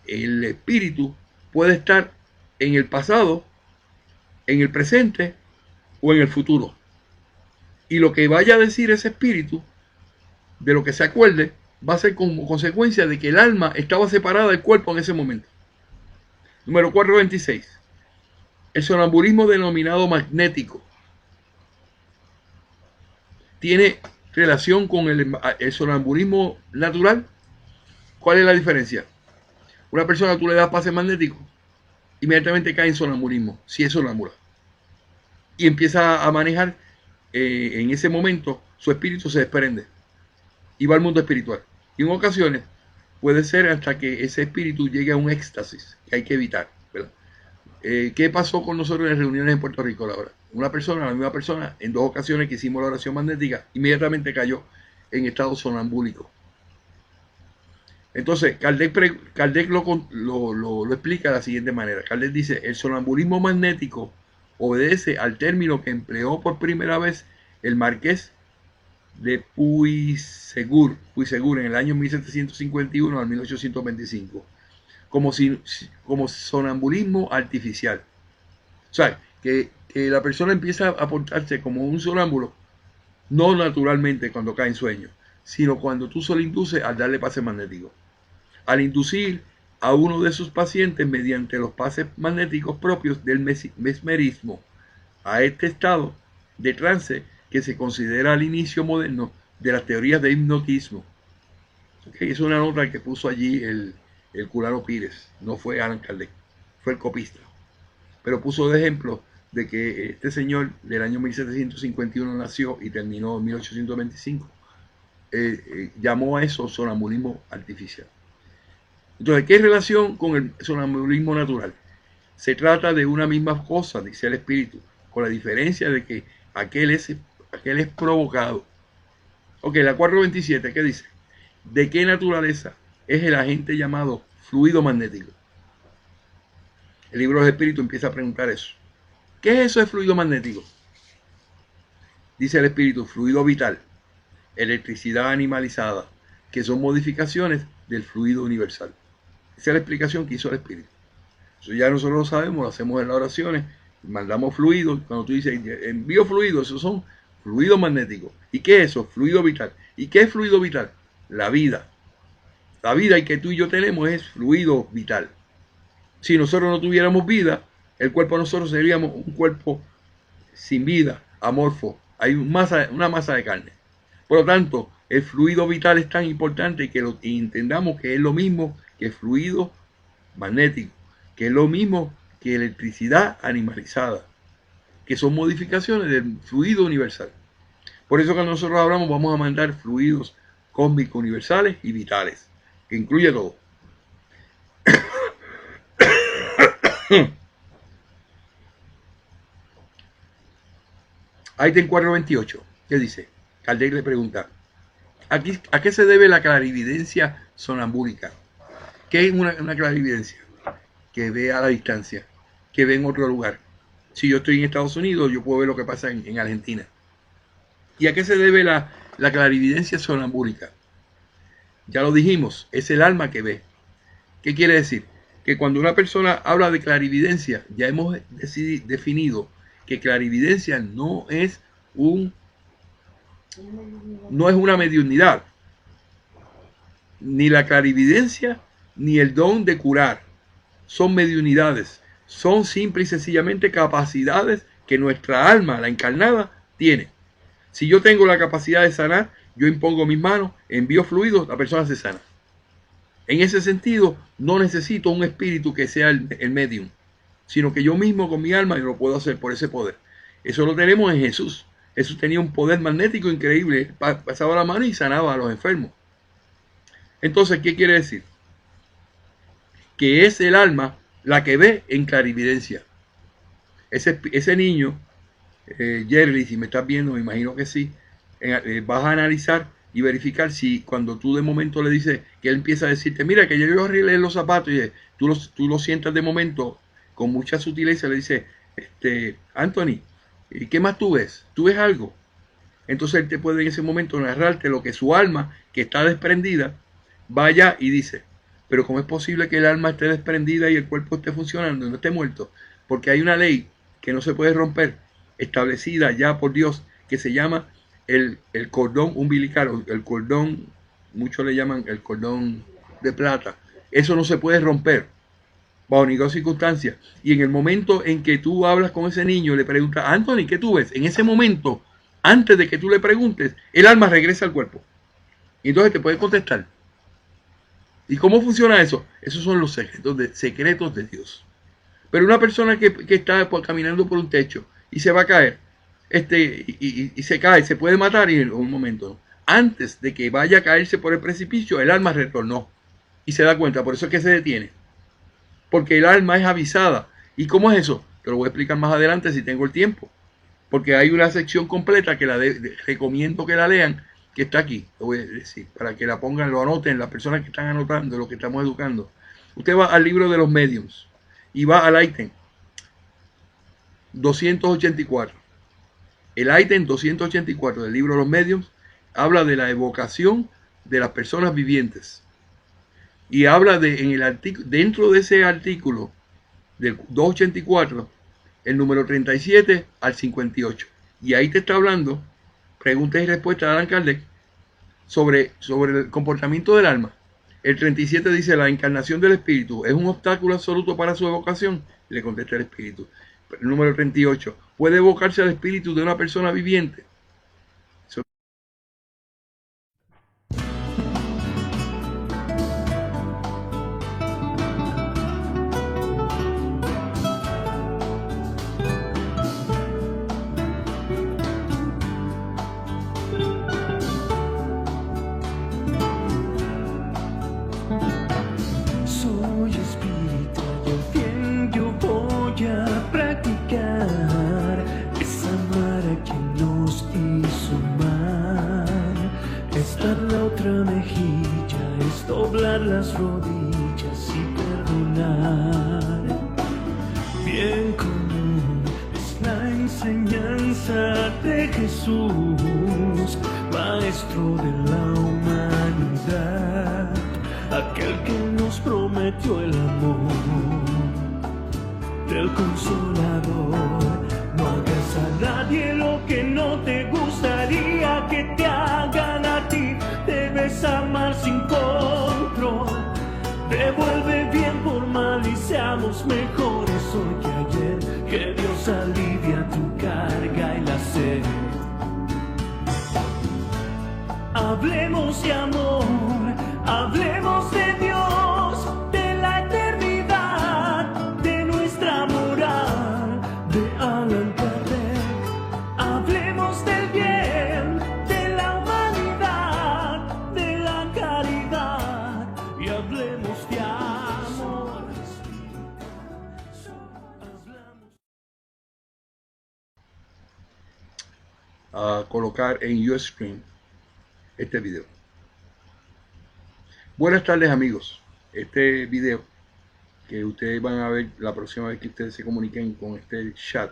el espíritu puede estar en el pasado, en el presente o en el futuro. Y lo que vaya a decir ese espíritu, de lo que se acuerde, va a ser como consecuencia de que el alma estaba separada del cuerpo en ese momento. Número 426. El sonambulismo denominado magnético tiene relación con el sonambulismo natural. ¿Cuál es la diferencia? Una persona, tú le das pase magnético, inmediatamente cae en sonambulismo, si es sonámbula, y empieza a manejar. En ese momento su espíritu se desprende y va al mundo espiritual. Y en ocasiones puede ser hasta que ese espíritu llegue a un éxtasis que hay que evitar, ¿verdad? ¿Qué pasó con nosotros en reuniones en Puerto Rico ahora? La misma persona, en 2 ocasiones que hicimos la oración magnética, inmediatamente cayó en estado sonambúlico. Entonces, Kardec lo explica de la siguiente manera. Kardec dice, el sonambulismo magnético obedece al término que empleó por primera vez el marqués de Puysegur en el año 1751 al 1825, como sonambulismo artificial. O sea, que la persona empieza a portarse como un sonámbulo, no naturalmente cuando cae en sueño, sino cuando tú se lo induces al darle pase magnético. Al inducir a uno de sus pacientes mediante los pases magnéticos propios del mesmerismo a este estado de trance que se considera el inicio moderno de las teorías de hipnotismo. Okay, es una nota que puso allí el Curaro Pires, no fue Allan Kardec, fue el copista, pero puso de ejemplo de que este señor del año 1751 nació y terminó en 1825, llamó a eso sonambulismo artificial. Entonces, ¿qué relación con el sonambulismo natural? Se trata de una misma cosa, dice el espíritu, con la diferencia de que aquel es provocado. Ok, la 427, ¿qué dice? ¿De qué naturaleza es el agente llamado fluido magnético? El libro de los espíritus empieza a preguntar eso. ¿Qué es eso de fluido magnético? Dice el espíritu, fluido vital, electricidad animalizada, que son modificaciones del fluido universal. Esa es la explicación que hizo el espíritu. Eso ya nosotros lo sabemos, lo hacemos en las oraciones, mandamos fluidos. Cuando tú dices envío fluidos, esos son fluidos magnéticos. ¿Y qué es eso? Fluido vital. ¿Y qué es fluido vital? La vida. La vida que tú y yo tenemos es fluido vital. Si nosotros no tuviéramos vida, el cuerpo de nosotros seríamos un cuerpo sin vida, amorfo. Hay una masa de carne. Por lo tanto, el fluido vital es tan importante que entendamos que es lo mismo que fluido magnético, que es lo mismo que electricidad animalizada, que son modificaciones del fluido universal. Por eso cuando nosotros hablamos vamos a mandar fluidos cósmicos universales y vitales, que incluye todo. Ítem 428, ¿qué dice? Kardec le pregunta, ¿a qué se debe la clarividencia sonambúlica? ¿Qué es una clarividencia? Que ve a la distancia, que ve en otro lugar. Si yo estoy en Estados Unidos, yo puedo ver lo que pasa en Argentina. ¿Y a qué se debe la clarividencia sonambúlica? Ya lo dijimos, es el alma que ve. ¿Qué quiere decir? Que cuando una persona habla de clarividencia, ya hemos definido que clarividencia no es una mediunidad. Ni la clarividencia ni el don de curar son mediunidades. Son simple y sencillamente capacidades que nuestra alma, la encarnada, tiene. Si yo tengo la capacidad de sanar, yo impongo mis manos, envío fluidos, la persona se sana. En ese sentido, no necesito un espíritu que sea el medium, sino que yo mismo con mi alma lo puedo hacer por ese poder. Eso lo tenemos en Jesús. Jesús tenía un poder magnético increíble, pasaba la mano y sanaba a los enfermos. Entonces, ¿qué quiere decir? Que es el alma la que ve en clarividencia. Ese niño, Jerry, si me estás viendo, me imagino que sí, vas a analizar y verificar si cuando tú de momento le dices, que él empieza a decirte, mira que yo arreglé los zapatos, y tú lo sientas de momento con mucha sutileza, le dice, Anthony, ¿y qué más tú ves? ¿Tú ves algo? Entonces él te puede en ese momento narrarte lo que su alma, que está desprendida, vaya y dice, pero ¿cómo es posible que el alma esté desprendida y el cuerpo esté funcionando y no esté muerto? Porque hay una ley que no se puede romper, establecida ya por Dios, que se llama el cordón umbilical, el cordón, muchos le llaman el cordón de plata. Eso no se puede romper bajo ninguna circunstancia. Y en el momento en que tú hablas con ese niño, le preguntas, Anthony, ¿qué tú ves? En ese momento, antes de que tú le preguntes, el alma regresa al cuerpo. Y entonces te puede contestar. ¿Y cómo funciona eso? Esos son los secretos de Dios. Pero una persona que está caminando por un techo y se va a caer, y se cae, se puede matar en un momento. Antes de que vaya a caerse por el precipicio, el alma retornó y se da cuenta. Por eso es que se detiene. Porque el alma es avisada. ¿Y cómo es eso? Te lo voy a explicar más adelante si tengo el tiempo. Porque hay una sección completa que recomiendo que la lean, que está aquí. Lo voy a decir, para que la pongan, lo anoten, las personas que están anotando lo que estamos educando. Usted va al libro de los mediums y va al ítem 284. El ítem 284 del libro de los mediums habla de la evocación de las personas vivientes. Y habla en el artículo, dentro de ese artículo del 284, el número 37 al 58. Y ahí te está hablando, preguntas y respuestas de Allan Kardec, sobre el comportamiento del alma. El 37 dice, la encarnación del espíritu es un obstáculo absoluto para su evocación. Le contesta el espíritu. El número 38, ¿puede evocarse al espíritu de una persona viviente? Soy espiritual y al fin yo voy a practicar. Es amar a quien nos hizo mal. Es dar la otra mejilla, es doblar las rodillas y perdonar. Bien común es la enseñanza de Jesús, maestro de la humanidad, aquel que nos prometió el amor del Consolador. No hagas a nadie lo que no te gustaría que te hagan a ti. Debes amar sin control. Devuelve bien por mal y seamos mejores hoy que ayer. Que Dios alivia tu carga y la sed. Hablemos de amor, hablemos de Dios, de la eternidad, de nuestra moral, de Allan Kardec. Hablemos del bien, de la humanidad, de la caridad, y hablemos de amor. A colocar en Ustream este video. Buenas tardes, amigos. Este video que ustedes van a ver la próxima vez que ustedes se comuniquen con este chat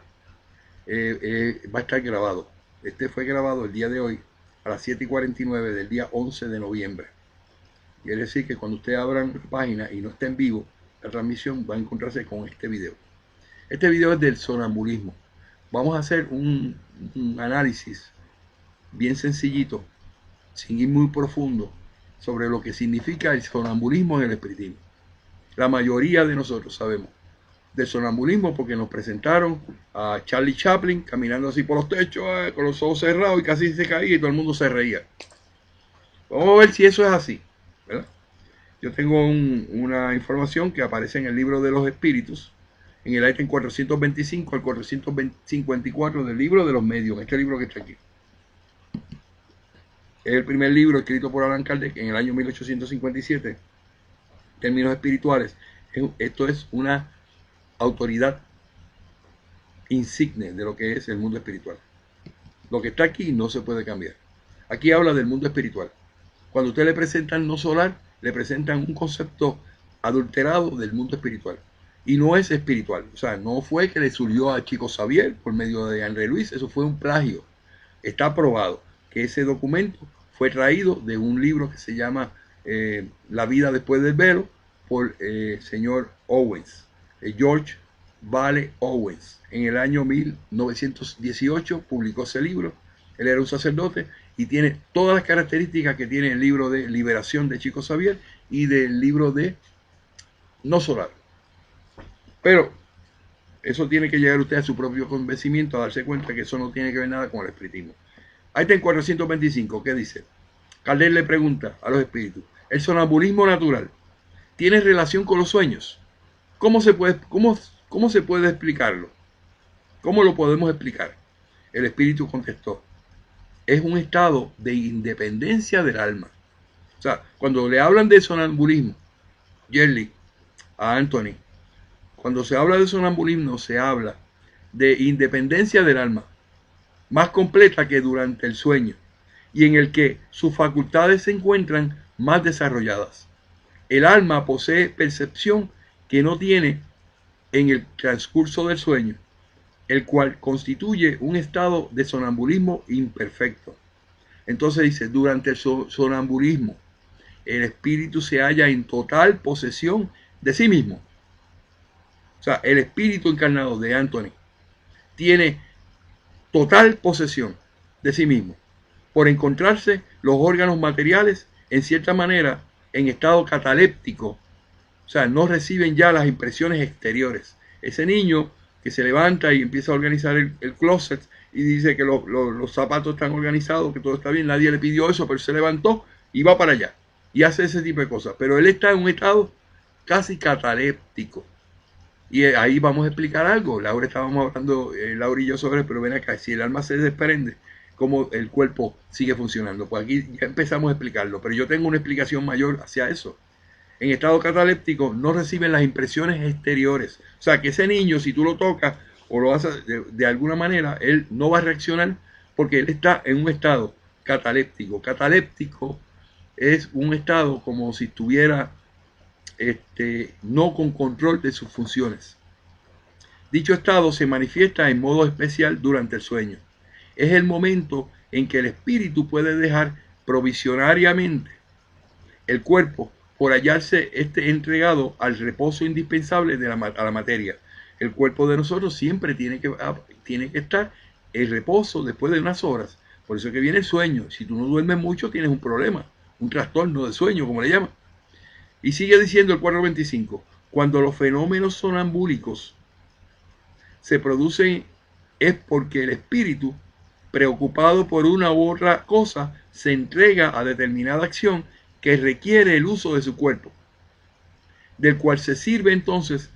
va a estar grabado. Este fue grabado el día de hoy a las 7:49 del día 11 de noviembre. Quiere decir que cuando ustedes abran la página y no esté en vivo la transmisión, va a encontrarse con este video. Este video es del sonambulismo. Vamos a hacer un análisis bien sencillito, sin ir muy profundo, sobre lo que significa el sonambulismo en el espiritismo. La mayoría de nosotros sabemos del sonambulismo porque nos presentaron a Charlie Chaplin caminando así por los techos, con los ojos cerrados, y casi se caía y todo el mundo se reía. Vamos a ver si eso es así, ¿verdad? Yo tengo una información que aparece en el libro de los espíritus, en el ítem 425 al 454 del libro de los medios, este libro que está aquí. Es el primer libro escrito por Allan Kardec en el año 1857, términos espirituales. Esto es una autoridad insigne de lo que es el mundo espiritual. Lo que está aquí no se puede cambiar. Aquí habla del mundo espiritual. Cuando usted le presentan no solar, le presentan un concepto adulterado del mundo espiritual. Y no es espiritual. O sea, no fue que le surgió a Chico Xavier por medio de André Luis. Eso fue un plagio. Está probado que ese documento fue traído de un libro que se llama La vida después del velo por señor Owens, George Vale Owens. En el año 1918 publicó ese libro. Él era un sacerdote y tiene todas las características que tiene el libro de Liberación de Chico Xavier y del libro de No Solar. Pero eso tiene que llegar usted a su propio convencimiento, a darse cuenta que eso no tiene que ver nada con el espiritismo. Ahí está en 425, ¿qué dice? Kardec le pregunta a los espíritus: ¿el sonambulismo natural tiene relación con los sueños? ¿Cómo se puede explicarlo? ¿Cómo lo podemos explicar? El espíritu contestó: es un estado de independencia del alma. O sea, cuando le hablan de sonambulismo, Yerli, a Anthony, cuando se habla de sonambulismo se habla de independencia del alma, más completa que durante el sueño, y en el que sus facultades se encuentran más desarrolladas. El alma posee percepción que no tiene en el transcurso del sueño, el cual constituye un estado de sonambulismo imperfecto. Entonces dice, durante el sonambulismo, el espíritu se halla en total posesión de sí mismo. O sea, el espíritu encarnado de Anthony tiene total posesión de sí mismo, por encontrarse los órganos materiales, en cierta manera, en estado cataléptico. O sea, no reciben ya las impresiones exteriores. Ese niño que se levanta y empieza a organizar el closet y dice que los zapatos están organizados, que todo está bien, nadie le pidió eso, pero se levantó y va para allá y hace ese tipo de cosas. Pero él está en un estado casi cataléptico. Y ahí vamos a explicar algo. Laura, estábamos hablando, Laura y yo, sobre, pero ven acá, si el alma se desprende, ¿cómo el cuerpo sigue funcionando? Pues aquí ya empezamos a explicarlo, pero yo tengo una explicación mayor hacia eso. En estado cataléptico no reciben las impresiones exteriores. O sea, que ese niño, si tú lo tocas o lo haces de alguna manera, él no va a reaccionar porque él está en un estado cataléptico. Cataléptico es un estado como si estuviera no con control de sus funciones. Dicho estado se manifiesta en modo especial durante el sueño. Es el momento en que el espíritu puede dejar provisionariamente el cuerpo por hallarse entregado al reposo indispensable a la materia. El cuerpo de nosotros siempre tiene que estar en reposo después de unas horas. Por eso es que viene el sueño. Si tú no duermes mucho, tienes un problema, un trastorno de sueño, como le llaman. Y sigue diciendo el 425, cuando los fenómenos sonambúlicos se producen es porque el espíritu, preocupado por una u otra cosa, se entrega a determinada acción que requiere el uso de su cuerpo, del cual se sirve entonces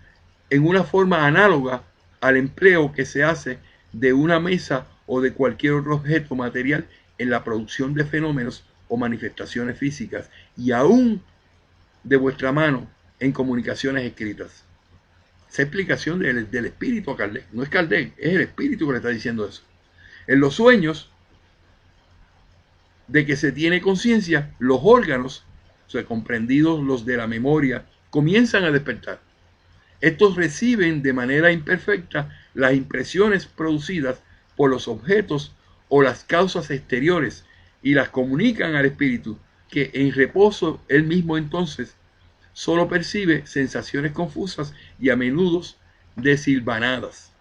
en una forma análoga al empleo que se hace de una mesa o de cualquier otro objeto material en la producción de fenómenos o manifestaciones físicas, y aún de vuestra mano en comunicaciones escritas. Esa explicación del espíritu a Kardec, no es Kardec, es el espíritu que le está diciendo eso. En los sueños de que se tiene conciencia, los órganos, o sea, comprendidos los de la memoria, comienzan a despertar. Estos reciben de manera imperfecta las impresiones producidas por los objetos o las causas exteriores y las comunican al espíritu, que en reposo él mismo entonces solo percibe sensaciones confusas y a menudo desilvanadas,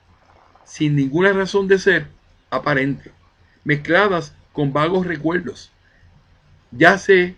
sin ninguna razón de ser aparente, mezcladas con vagos recuerdos, ya se